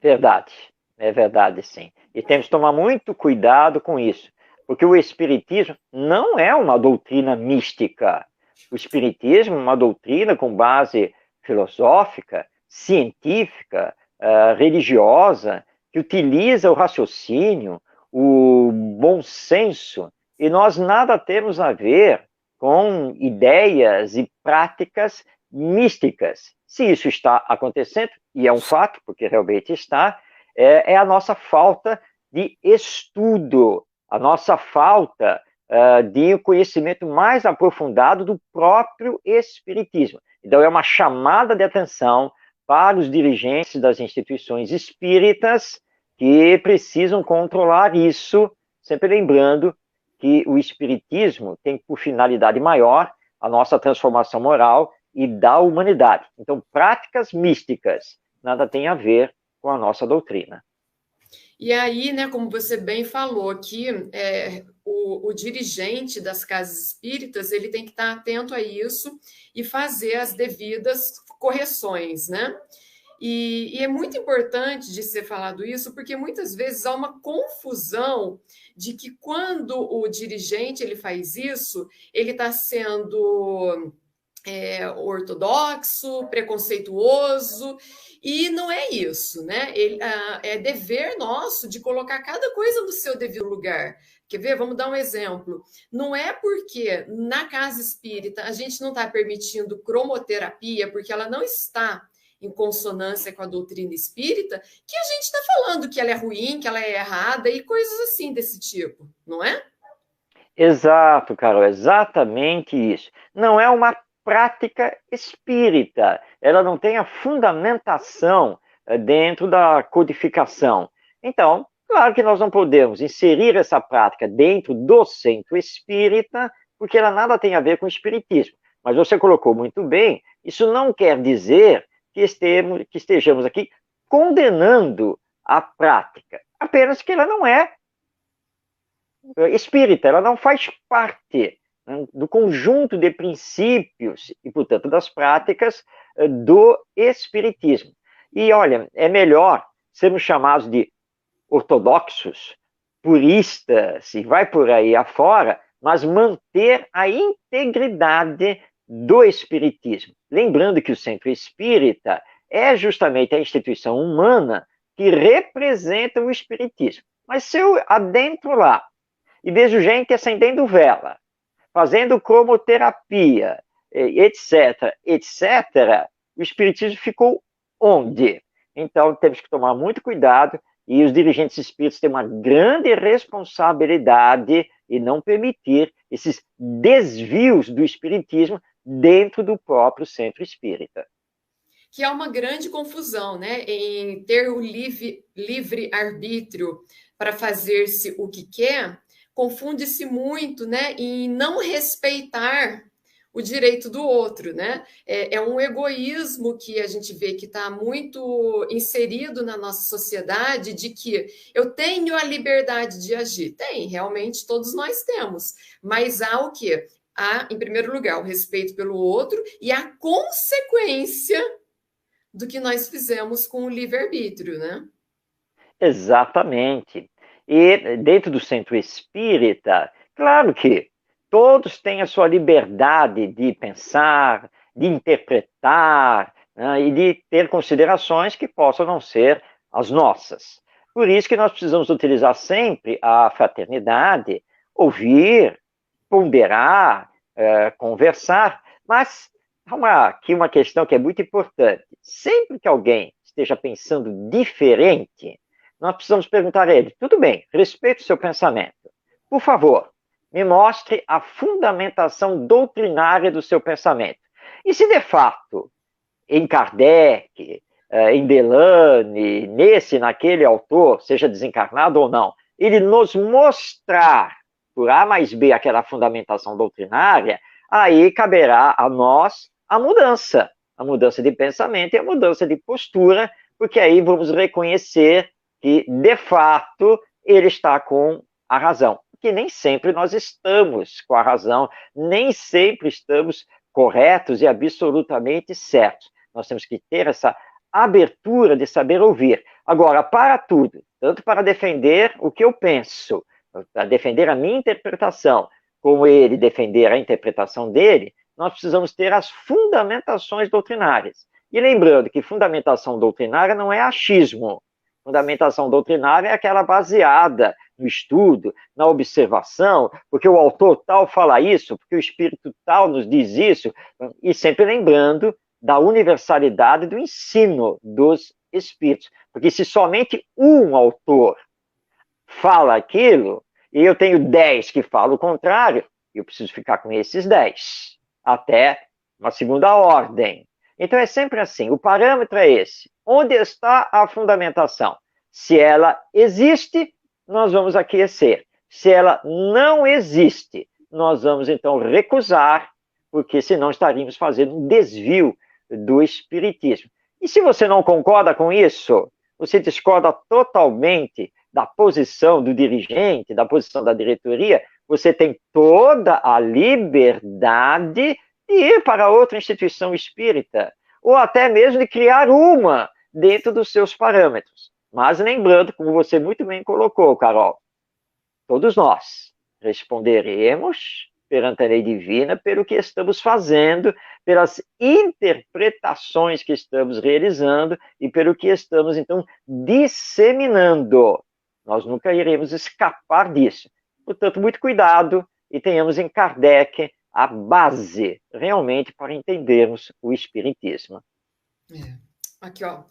Verdade, é verdade, sim. E temos que tomar muito cuidado com isso, porque o Espiritismo não é uma doutrina mística. O Espiritismo é uma doutrina com base filosófica, científica, religiosa, que utiliza o raciocínio, o bom senso, e nós nada temos a ver com ideias e práticas místicas. Se isso está acontecendo, e é um fato, porque realmente está, é a nossa falta de estudo, a nossa falta de conhecimento mais aprofundado do próprio Espiritismo. Então, é uma chamada de atenção para os dirigentes das instituições espíritas que precisam controlar isso, sempre lembrando que o Espiritismo tem por finalidade maior a nossa transformação moral e da humanidade. Então, práticas místicas nada tem a ver com a nossa doutrina. E aí, né, como você bem falou aqui, o dirigente das casas espíritas, ele tem que estar atento a isso e fazer as devidas correções, né? E é muito importante de ser falado isso, porque muitas vezes há uma confusão de que quando o dirigente ele faz isso, ele está sendo ortodoxo, preconceituoso, e não é isso, né? É dever nosso de colocar cada coisa no seu devido lugar. Quer ver? Vamos dar um exemplo. Não é porque na casa espírita a gente não está permitindo cromoterapia, porque ela não está em consonância com a doutrina espírita, que a gente está falando que ela é ruim, que ela é errada e coisas assim desse tipo, não é? Exato, Carol, exatamente isso. Não é uma prática espírita, ela não tem a fundamentação dentro da codificação. Então, claro que nós não podemos inserir essa prática dentro do centro espírita, porque ela nada tem a ver com o espiritismo. Mas você colocou muito bem, isso não quer dizer que estejamos aqui condenando a prática, apenas que ela não é espírita, ela não faz parte, né, do conjunto de princípios e, portanto, das práticas do espiritismo. E, olha, é melhor sermos chamados de ortodoxos, puristas, e vai por aí afora, mas manter a integridade do espiritismo. Lembrando que o Centro Espírita é justamente a instituição humana que representa o espiritismo. Mas se eu adentro lá e vejo gente acendendo vela, fazendo cromoterapia, etc., etc., o espiritismo ficou onde? Então, temos que tomar muito cuidado e os dirigentes espíritas têm uma grande responsabilidade em não permitir esses desvios do espiritismo dentro do próprio centro espírita. Que há uma grande confusão, né, em ter o livre-arbítrio para fazer-se o que quer, confunde-se muito, né, em não respeitar o direito do outro, né? É um egoísmo que a gente vê que está muito inserido na nossa sociedade, de que eu tenho a liberdade de agir. Tem, realmente todos nós temos, mas há o quê? Há, em primeiro lugar, o respeito pelo outro e a consequência do que nós fizemos com o livre-arbítrio, né? Exatamente. E dentro do centro espírita, claro que todos têm a sua liberdade de pensar, de interpretar, né, e de ter considerações que possam não ser as nossas. Por isso que nós precisamos utilizar sempre a fraternidade, ouvir, ponderar, conversar, mas há aqui uma questão que é muito importante. Sempre que alguém esteja pensando diferente, nós precisamos perguntar a ele, tudo bem, respeito o seu pensamento. Por favor, me mostre a fundamentação doutrinária do seu pensamento. E se de fato, em Kardec, em Delane, naquele autor, seja desencarnado ou não, ele nos mostrar, por A mais B, aquela fundamentação doutrinária, aí caberá a nós a mudança de pensamento e a mudança de postura, porque aí vamos reconhecer que, de fato, ele está com a razão. Que nem sempre nós estamos com a razão, nem sempre estamos corretos e absolutamente certos. Nós temos que ter essa abertura de saber ouvir. Agora, para tudo, tanto para defender o que eu penso, para defender a minha interpretação, como ele defender a interpretação dele, nós precisamos ter as fundamentações doutrinárias. E lembrando que fundamentação doutrinária não é achismo. Fundamentação doutrinária é aquela baseada no estudo, na observação, porque o autor tal fala isso, porque o espírito tal nos diz isso, e sempre lembrando da universalidade do ensino dos espíritos. Porque se somente um autor fala aquilo, e eu tenho 10 que falam o contrário, eu preciso ficar com esses 10, até uma segunda ordem. Então é sempre assim, o parâmetro é esse. Onde está a fundamentação? Se ela existe, nós vamos aquecer. Se ela não existe, nós vamos então recusar, porque senão estaríamos fazendo um desvio do espiritismo. E se você não concorda com isso, você discorda totalmente da posição do dirigente, da posição da diretoria, você tem toda a liberdade de ir para outra instituição espírita, ou até mesmo de criar uma dentro dos seus parâmetros. Mas lembrando, como você muito bem colocou, Carol, todos nós responderemos perante a lei divina pelo que estamos fazendo, pelas interpretações que estamos realizando e pelo que estamos, então, disseminando. Nós nunca iremos escapar disso. Portanto, muito cuidado e tenhamos em Kardec a base, realmente, para entendermos o Espiritismo. Aqui, ó.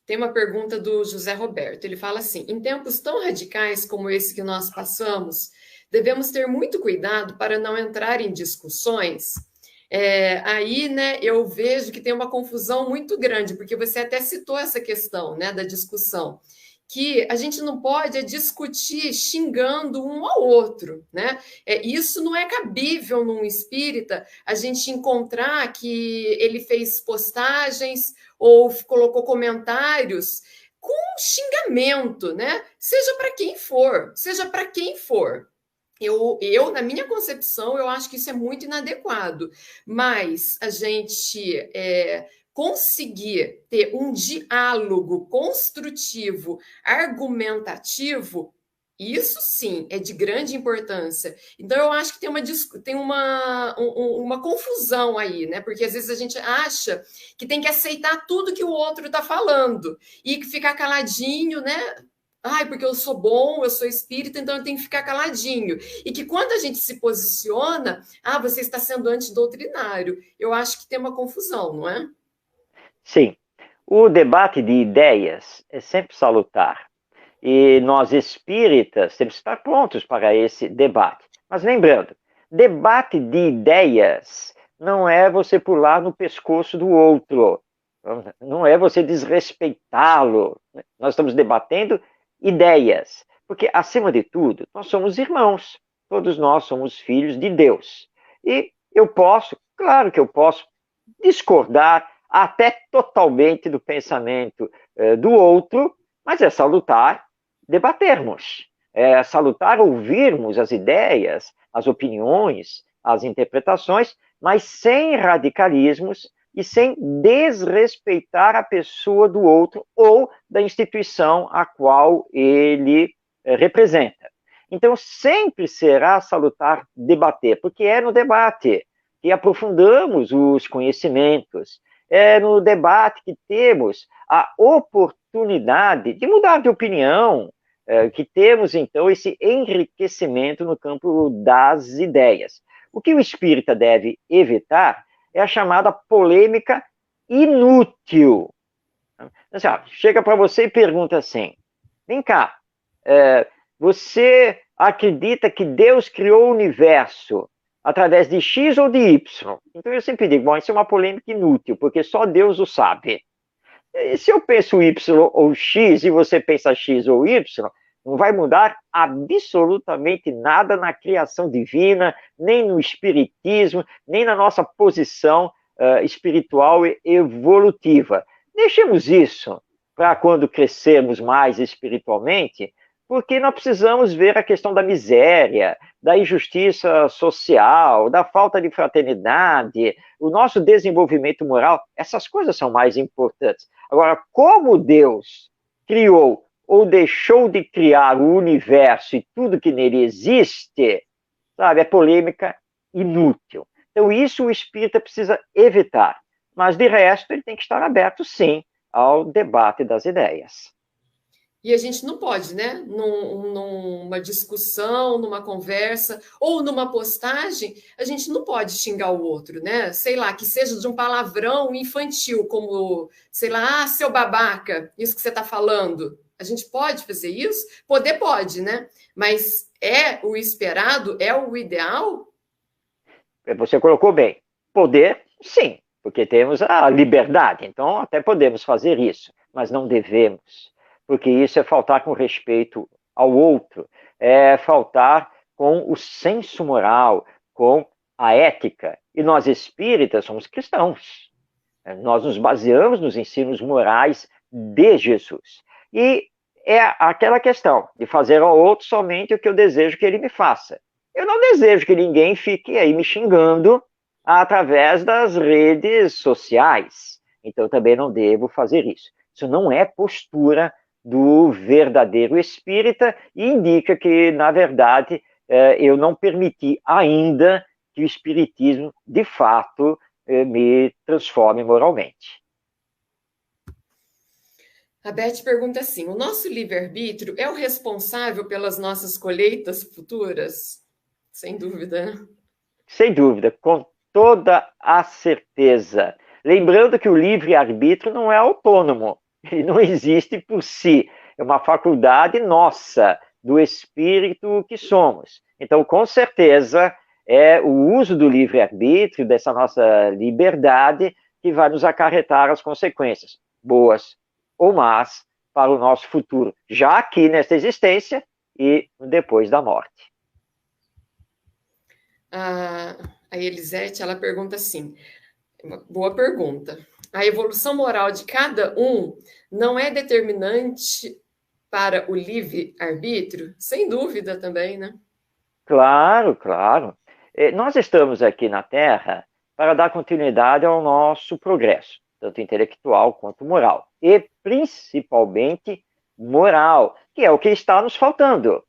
Tem uma pergunta do José Roberto. Ele fala assim: em tempos tão radicais como esse que nós passamos, devemos ter muito cuidado para não entrar em discussões. Aí, né, eu vejo que tem uma confusão muito grande, porque você até citou essa questão, né, da discussão, que a gente não pode discutir xingando um ao outro, né? Isso não é cabível num espírita, a gente encontrar que ele fez postagens ou colocou comentários com xingamento, né? Seja para quem for, seja para quem for. Eu, na minha concepção, eu acho que isso é muito inadequado, mas a gente conseguir ter um diálogo construtivo, argumentativo, isso sim é de grande importância. Então, eu acho que tem uma confusão aí, né? Porque às vezes a gente acha que tem que aceitar tudo que o outro está falando e ficar caladinho, né? Ai, porque eu sou bom, eu sou espírita, então eu tenho que ficar caladinho. E que quando a gente se posiciona, você está sendo antidoutrinário. Eu acho que tem uma confusão, não é? Sim. O debate de ideias é sempre salutar. E nós espíritas temos que estar prontos para esse debate. Mas lembrando, debate de ideias não é você pular no pescoço do outro, não é você desrespeitá-lo. Nós estamos debatendo ideias, porque, acima de tudo, nós somos irmãos, todos nós somos filhos de Deus. E eu posso, claro que eu posso discordar até totalmente do pensamento do outro, mas é salutar debatermos, é salutar ouvirmos as ideias, as opiniões, as interpretações, mas sem radicalismos e sem desrespeitar a pessoa do outro ou da instituição a qual ele representa. Então, sempre será salutar debater, porque é no debate que aprofundamos os conhecimentos, é no debate que temos a oportunidade de mudar de opinião, que temos, então, esse enriquecimento no campo das ideias. O que o espírita deve evitar é a chamada polêmica inútil. Assim, chega para você e pergunta assim: vem cá, você acredita que Deus criou o universo através de X ou de Y? Então eu sempre digo, bom, isso é uma polêmica inútil, porque só Deus o sabe. E se eu penso Y ou X e você pensa X ou Y, Não vai mudar absolutamente nada na criação divina, nem no espiritismo, nem na nossa posição espiritual e evolutiva. Deixemos isso para quando crescermos mais espiritualmente, porque nós precisamos ver a questão da miséria, da injustiça social, da falta de fraternidade, o nosso desenvolvimento moral. Essas coisas são mais importantes. Agora, como Deus criou ou deixou de criar o universo e tudo que nele existe, sabe, é polêmica inútil. Então, isso o espírita precisa evitar. Mas, de resto, ele tem que estar aberto, sim, ao debate das ideias. E a gente não pode, né? Numa discussão, numa conversa ou numa postagem, a gente não pode xingar o outro, né? Sei lá, que seja de um palavrão infantil, como, sei lá, seu babaca, isso que você está falando. A gente pode fazer isso? Poder pode, né? Mas é o esperado, é o ideal? Você colocou bem. Poder, sim, porque temos a liberdade, então até podemos fazer isso, mas não devemos, porque isso é faltar com respeito ao outro, é faltar com o senso moral, com a ética. E nós espíritas somos cristãos. Nós nos baseamos nos ensinos morais de Jesus. E é aquela questão de fazer ao outro somente o que eu desejo que ele me faça. Eu não desejo que ninguém fique aí me xingando através das redes sociais. Então, também não devo fazer isso. Isso não é postura do verdadeiro espírita e indica que, na verdade, eu não permiti ainda que o espiritismo, de fato, me transforme moralmente. A Beth pergunta assim: o nosso livre-arbítrio é o responsável pelas nossas colheitas futuras? Sem dúvida, né? Sem dúvida, com toda a certeza. Lembrando que o livre-arbítrio não é autônomo, ele não existe por si, é uma faculdade nossa, do espírito que somos. Então, com certeza, é o uso do livre-arbítrio, dessa nossa liberdade, que vai nos acarretar as consequências, boas ou más, para o nosso futuro, já aqui nesta existência e depois da morte. A Elisete, ela pergunta assim, uma boa pergunta. A evolução moral de cada um não é determinante para o livre-arbítrio? Sem dúvida também, né? Claro, claro. Nós estamos aqui na Terra para dar continuidade ao nosso progresso, tanto intelectual quanto moral, e principalmente moral, que é o que está nos faltando.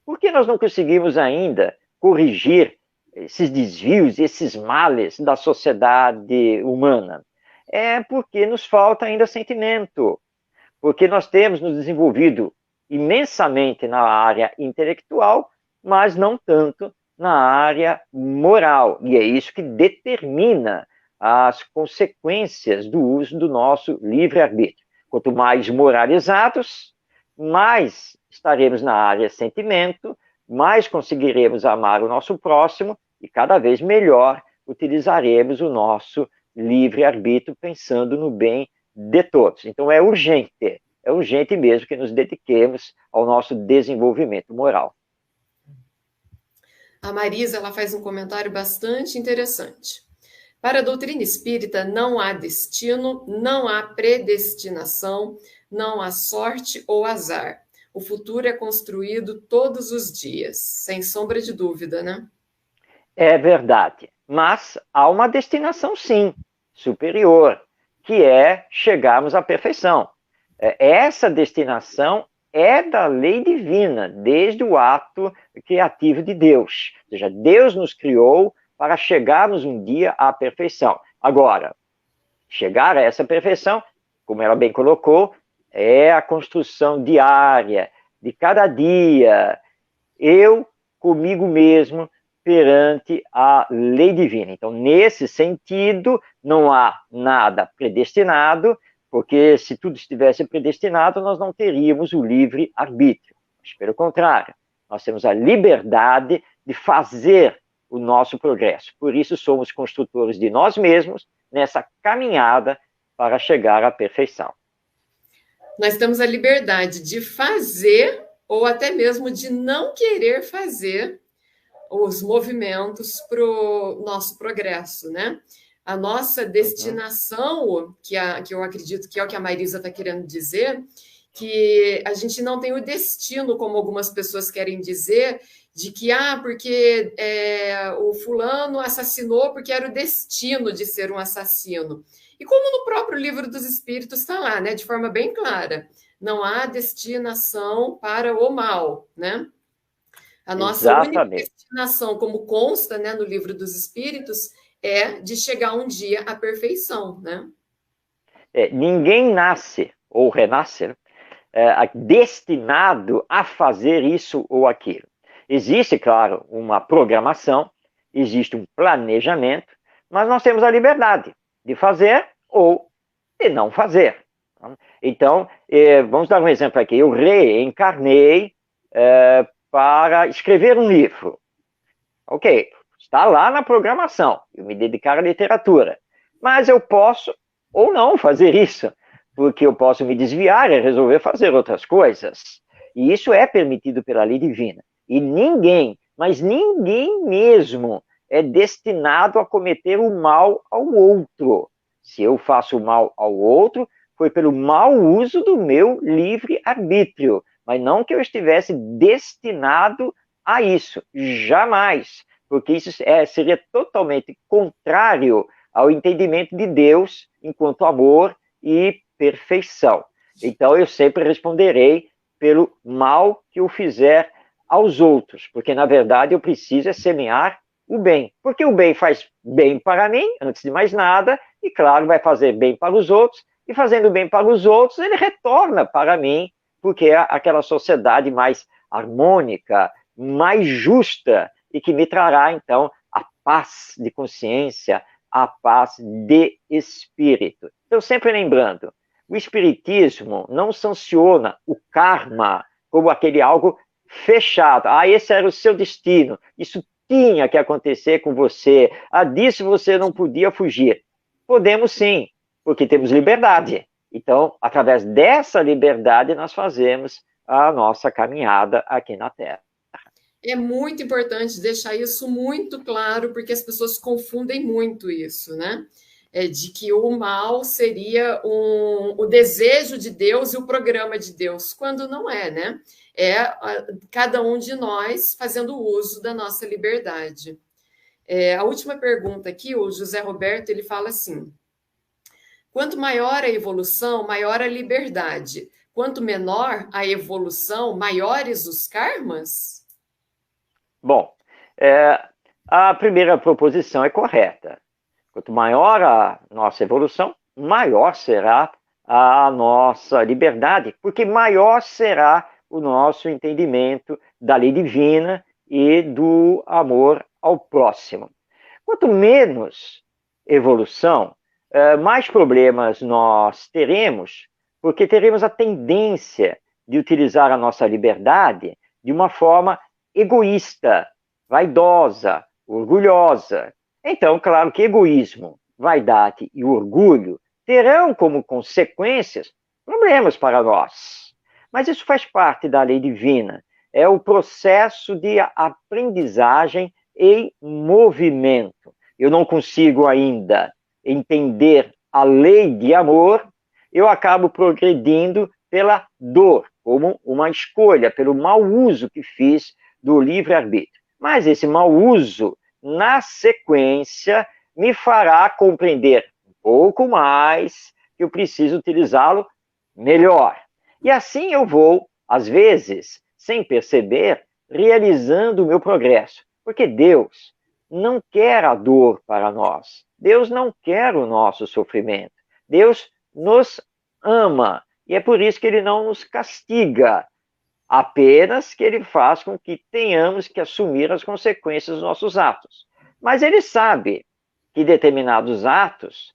Por que nós não conseguimos ainda corrigir esses desvios, esses males da sociedade humana? É porque nos falta ainda sentimento, porque nós temos nos desenvolvido imensamente na área intelectual, mas não tanto na área moral. E é isso que determina as consequências do uso do nosso livre-arbítrio. Quanto mais moralizados, mais estaremos na área sentimento, mais conseguiremos amar o nosso próximo e cada vez melhor utilizaremos o nosso livre-arbítrio pensando no bem de todos. Então é urgente mesmo que nos dediquemos ao nosso desenvolvimento moral. A Marisa, ela faz um comentário bastante interessante. Para a doutrina espírita, não há destino, não há predestinação, não há sorte ou azar. O futuro é construído todos os dias, sem sombra de dúvida, né? É verdade, mas há uma destinação, sim, superior, que é chegarmos à perfeição. Essa destinação é da lei divina, desde o ato criativo de Deus. Ou seja, Deus nos criou para chegarmos um dia à perfeição. Agora, chegar a essa perfeição, como ela bem colocou, é a construção diária, de cada dia, eu comigo mesmo, perante a lei divina. Então, nesse sentido, não há nada predestinado, porque se tudo estivesse predestinado, nós não teríamos o livre-arbítrio. Mas, pelo contrário, nós temos a liberdade de fazer o nosso progresso. Por isso, somos construtores de nós mesmos nessa caminhada para chegar à perfeição. Nós temos a liberdade de fazer ou até mesmo de não querer fazer os movimentos para o nosso progresso, né? A nossa destinação, que eu acredito que é o que a Marisa está querendo dizer, que a gente não tem o destino, como algumas pessoas querem dizer, de que, porque o fulano assassinou porque era o destino de ser um assassino. E como no próprio Livro dos Espíritos está lá, né, de forma bem clara, não há destinação para o mal, né? A nossa única destinação, como consta, né, no Livro dos Espíritos, é de chegar um dia à perfeição, né? Ninguém nasce ou renasce destinado a fazer isso ou aquilo. Existe, claro, uma programação, existe um planejamento, mas nós temos a liberdade de fazer ou de não fazer. Então, vamos dar um exemplo aqui. Eu reencarnei para escrever um livro. Ok, está lá na programação, eu me dedicar à literatura. Mas eu posso ou não fazer isso, porque eu posso me desviar e resolver fazer outras coisas. E isso é permitido pela lei divina. E ninguém, mas ninguém mesmo, é destinado a cometer o mal ao outro. Se eu faço o mal ao outro, foi pelo mau uso do meu livre-arbítrio, mas não que eu estivesse destinado a isso, jamais, porque isso seria totalmente contrário ao entendimento de Deus enquanto amor e perfeição. Então eu sempre responderei pelo mal que eu fizer aos outros, porque na verdade eu preciso semear o bem, porque o bem faz bem para mim, antes de mais nada, e claro, vai fazer bem para os outros, e fazendo bem para os outros, ele retorna para mim, porque é aquela sociedade mais harmônica, mais justa, e que me trará, então, a paz de consciência, a paz de espírito. Então, sempre lembrando, o espiritismo não sanciona o karma como aquele algo fechado. Esse era o seu destino, isso tinha que acontecer com você, disso você não podia fugir. Podemos sim, porque temos liberdade. Então, através dessa liberdade, nós fazemos a nossa caminhada aqui na Terra. É muito importante deixar isso muito claro, porque as pessoas confundem muito isso, né? De que o mal seria o desejo de Deus e o programa de Deus, quando não é, né? Cada um de nós fazendo uso da nossa liberdade. A última pergunta aqui, o José Roberto, ele fala assim: quanto maior a evolução, maior a liberdade. Quanto menor a evolução, maiores os karmas? Bom, a primeira proposição é correta. Quanto maior a nossa evolução, maior será a nossa liberdade, porque maior será o nosso entendimento da lei divina e do amor ao próximo. Quanto menos evolução, mais problemas nós teremos, porque teremos a tendência de utilizar a nossa liberdade de uma forma egoísta, vaidosa, orgulhosa. Então, claro que egoísmo, vaidade e orgulho terão como consequências problemas para nós. Mas isso faz parte da lei divina. É o processo de aprendizagem em movimento. Eu não consigo ainda entender a lei de amor, eu acabo progredindo pela dor, como uma escolha, pelo mau uso que fiz do livre-arbítrio. Mas esse mau uso, na sequência, me fará compreender um pouco mais que eu preciso utilizá-lo melhor. E assim eu vou, às vezes, sem perceber, realizando o meu progresso. Porque Deus não quer a dor para nós. Deus não quer o nosso sofrimento. Deus nos ama. E é por isso que ele não nos castiga. Apenas que ele faz com que tenhamos que assumir as consequências dos nossos atos. Mas ele sabe que determinados atos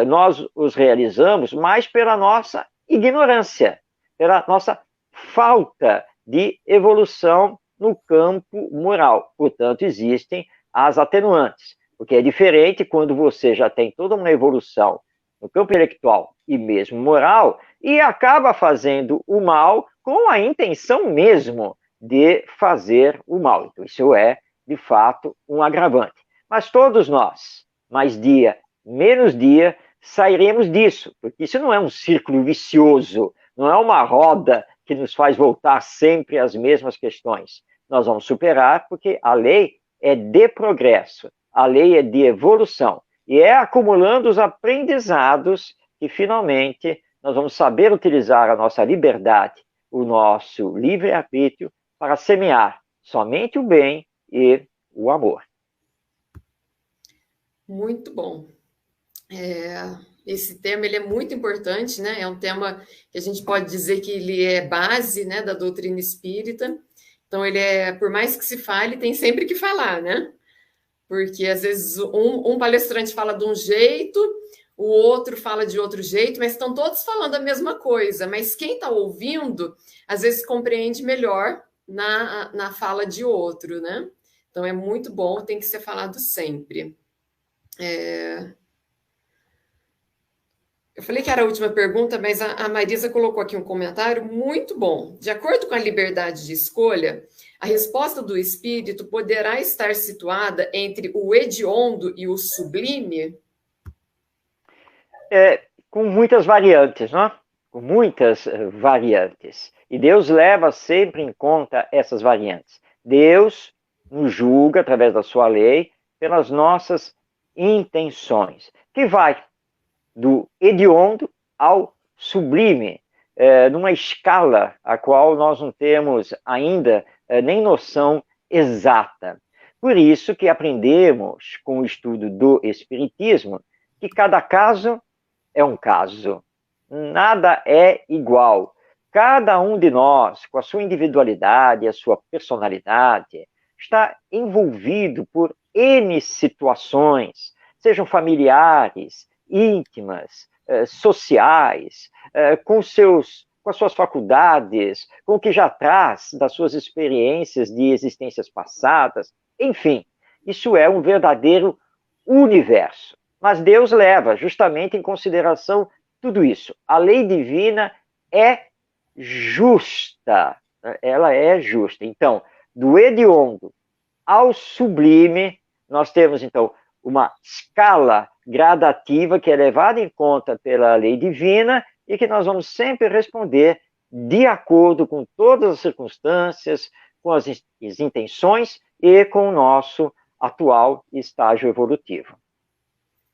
nós os realizamos mais pela nossa ignorância, pela nossa falta de evolução no campo moral. Portanto, existem as atenuantes, porque é diferente quando você já tem toda uma evolução no campo intelectual e mesmo moral, e acaba fazendo o mal com a intenção mesmo de fazer o mal. Então, isso é, de fato, um agravante. Mas todos nós, mais dia, menos dia, sairemos disso, porque isso não é um círculo vicioso, não é uma roda que nos faz voltar sempre às mesmas questões. Nós vamos superar porque a lei é de progresso, a lei é de evolução, e é acumulando os aprendizados que finalmente nós vamos saber utilizar a nossa liberdade, o nosso livre-arbítrio, para semear somente o bem e o amor. Muito bom. Esse tema ele é muito importante, né? É um tema que a gente pode dizer que ele é base, né, da doutrina espírita. Então, ele é, por mais que se fale, tem sempre que falar, né? Porque às vezes um palestrante fala de um jeito, o outro fala de outro jeito, mas estão todos falando a mesma coisa. Mas quem está ouvindo, às vezes compreende melhor na fala de outro, né? Então é muito bom, tem que ser falado sempre. Eu falei que era a última pergunta, mas a Marisa colocou aqui um comentário muito bom. De acordo com a liberdade de escolha, a resposta do espírito poderá estar situada entre o hediondo e o sublime? Com muitas variantes, não? Com muitas variantes. E Deus leva sempre em conta essas variantes. Deus nos julga, através da sua lei, pelas nossas intenções, que vai do hediondo ao sublime, numa escala a qual nós não temos ainda nem noção exata. Por isso que aprendemos com o estudo do Espiritismo que cada caso é um caso, nada é igual. Cada um de nós, com a sua individualidade, a sua personalidade, está envolvido por N situações, sejam familiares, íntimas, sociais, com as suas faculdades, com o que já traz das suas experiências de existências passadas. Enfim, isso é um verdadeiro universo. Mas Deus leva justamente em consideração tudo isso. A lei divina é justa. Ela é justa. Então, do hediondo ao sublime, nós temos, então, uma escala gradativa que é levada em conta pela lei divina e que nós vamos sempre responder de acordo com todas as circunstâncias, com as intenções e com o nosso atual estágio evolutivo.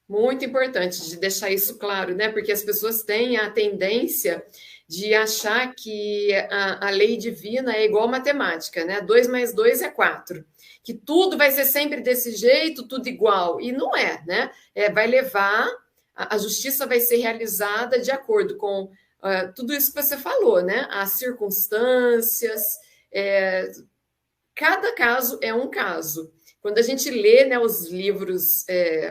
Muito importante de deixar isso claro, né? Porque as pessoas têm a tendência de achar que a lei divina é igual a matemática, né? 2 mais 2 é 4. Que tudo vai ser sempre desse jeito, tudo igual. E não é, né? Vai levar, a justiça vai ser realizada de acordo com tudo isso que você falou, né? As circunstâncias, cada caso é um caso. Quando a gente lê, né, os livros,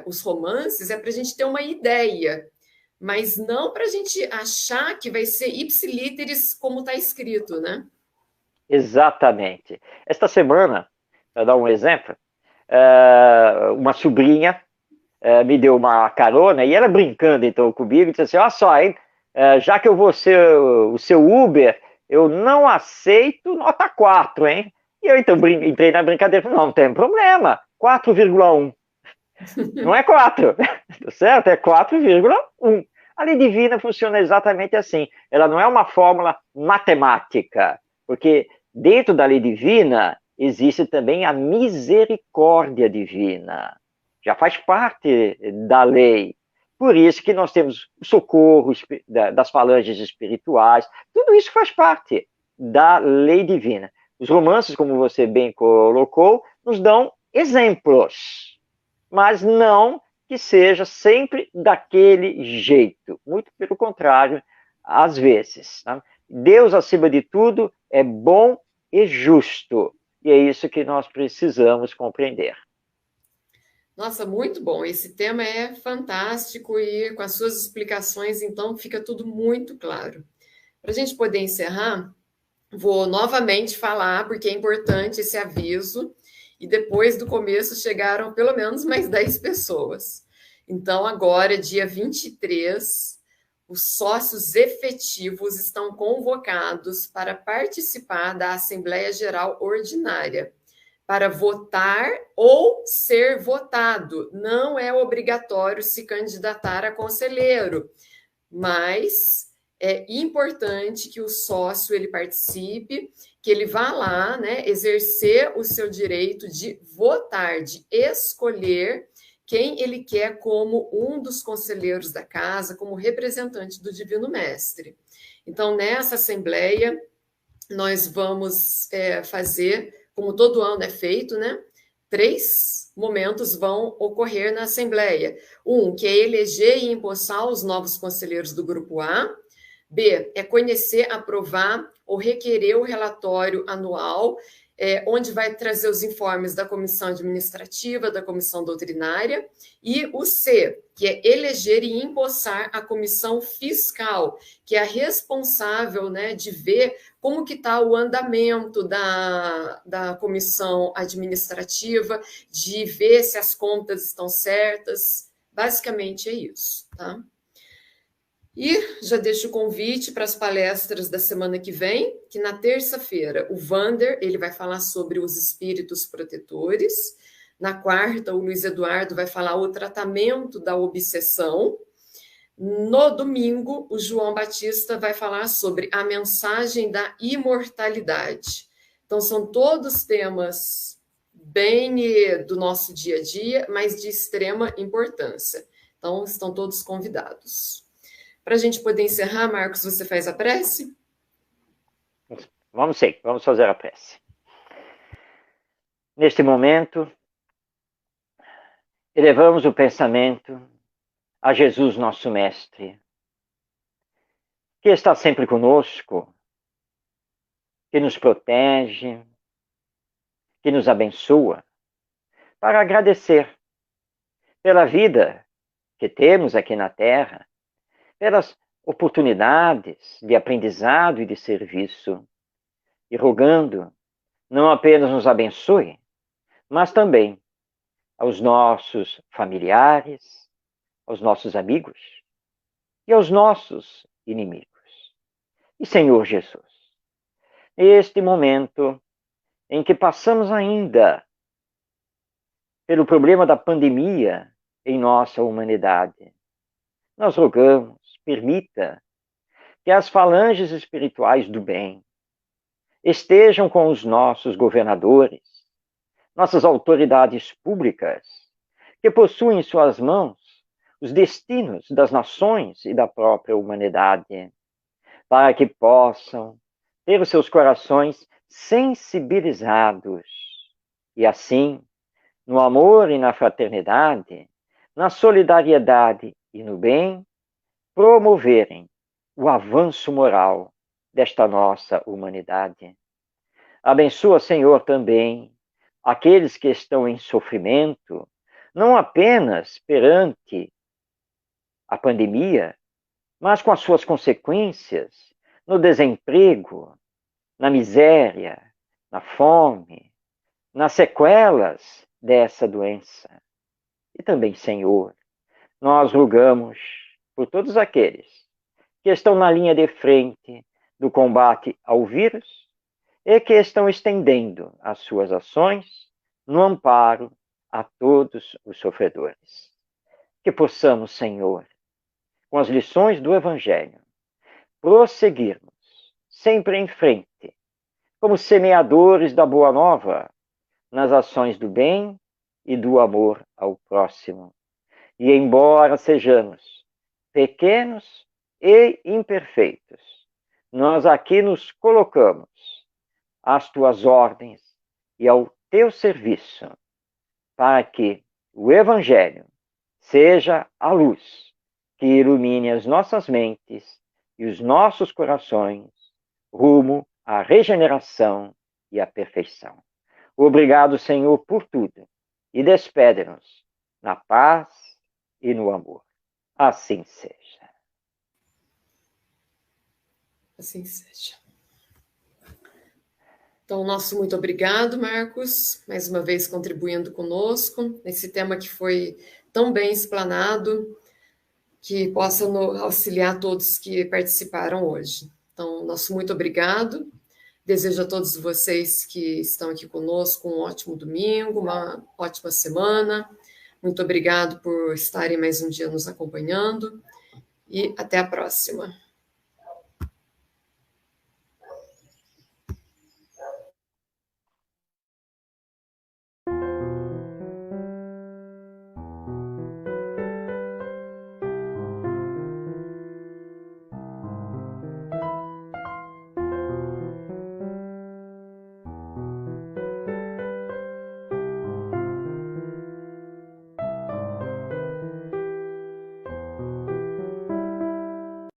os romances, é para a gente ter uma ideia, mas não para a gente achar que vai ser ipsilíteris como está escrito, né? Exatamente. Esta semana, para dar um exemplo, uma sobrinha me deu uma carona e ela brincando então comigo, disse assim, olha só, hein, já que eu vou ser o seu Uber, eu não aceito nota 4, hein? E eu então entrei na brincadeira, não tem problema, 4,1. Não é 4, certo? É 4,1. A lei divina funciona exatamente assim. Ela não é uma fórmula matemática, porque dentro da lei divina existe também a misericórdia divina. Já faz parte da lei. Por isso que nós temos o socorro das falanges espirituais. Tudo isso faz parte da lei divina. Os romances, como você bem colocou, nos dão exemplos, mas não que seja sempre daquele jeito. Muito pelo contrário, às vezes. Tá? Deus, acima de tudo, é bom e justo. E é isso que nós precisamos compreender. Nossa, muito bom. Esse tema é fantástico e com as suas explicações, então, fica tudo muito claro. Para a gente poder encerrar, vou novamente falar, porque é importante esse aviso, e depois do começo chegaram pelo menos mais 10 pessoas. Então, agora, dia 23, os sócios efetivos estão convocados para participar da Assembleia Geral Ordinária, para votar ou ser votado. Não é obrigatório se candidatar a conselheiro, mas é importante que o sócio ele participe, que ele vá lá, né, exercer o seu direito de votar, de escolher quem ele quer como um dos conselheiros da casa, como representante do Divino Mestre. Então, nessa assembleia, nós vamos fazer, como todo ano é feito, né? 3 momentos vão ocorrer na Assembleia. Um, que é eleger e empossar os novos conselheiros do Grupo A. B, é conhecer, aprovar ou requerer o relatório anual, onde vai trazer os informes da comissão administrativa, da comissão doutrinária. E o C, que é eleger e empossar a comissão fiscal, que é a responsável, né, de ver como que está o andamento da comissão administrativa, de ver se as contas estão certas. Basicamente é isso, tá? E já deixo o convite para as palestras da semana que vem, que na terça-feira o Vander ele vai falar sobre os espíritos protetores. Na quarta, o Luiz Eduardo vai falar o tratamento da obsessão. No domingo, o João Batista vai falar sobre a mensagem da imortalidade. Então, são todos temas bem do nosso dia a dia, mas de extrema importância. Então, estão todos convidados. Para a gente poder encerrar, Marcos, você faz a prece? Vamos sim, vamos fazer a prece. Neste momento, elevamos o pensamento a Jesus, nosso Mestre, que está sempre conosco, que nos protege, que nos abençoa, para agradecer pela vida que temos aqui na Terra, pelas oportunidades de aprendizado e de serviço, e rogando não apenas nos abençoe, mas também aos nossos familiares, aos nossos amigos e aos nossos inimigos. E Senhor Jesus, neste momento em que passamos ainda pelo problema da pandemia em nossa humanidade, nós rogamos, permita que as falanges espirituais do bem estejam com os nossos governadores, nossas autoridades públicas, que possuem em suas mãos os destinos das nações e da própria humanidade, para que possam ter os seus corações sensibilizados e assim, no amor e na fraternidade, na solidariedade e no bem, promoverem o avanço moral desta nossa humanidade. Abençoa, Senhor, também aqueles que estão em sofrimento, não apenas perante a pandemia, mas com as suas consequências no desemprego, na miséria, na fome, nas sequelas dessa doença. E também, Senhor, nós rogamos por todos aqueles que estão na linha de frente do combate ao vírus e que estão estendendo as suas ações no amparo a todos os sofredores. Que possamos, Senhor, com as lições do Evangelho, prosseguirmos sempre em frente, como semeadores da Boa Nova, nas ações do bem e do amor ao próximo. E embora sejamos pequenos e imperfeitos, nós aqui nos colocamos às tuas ordens e ao teu serviço, para que o Evangelho seja a luz que ilumine as nossas mentes e os nossos corações rumo à regeneração e à perfeição. Obrigado, Senhor, por tudo, e despede-nos na paz e no amor. Assim seja. Assim seja. Então, nosso muito obrigado, Marcos, mais uma vez contribuindo conosco nesse tema que foi tão bem explanado, que possa auxiliar todos que participaram hoje. Então, nosso muito obrigado. Desejo a todos vocês que estão aqui conosco um ótimo domingo, uma ótima semana. Muito obrigado por estarem mais um dia nos acompanhando e até a próxima.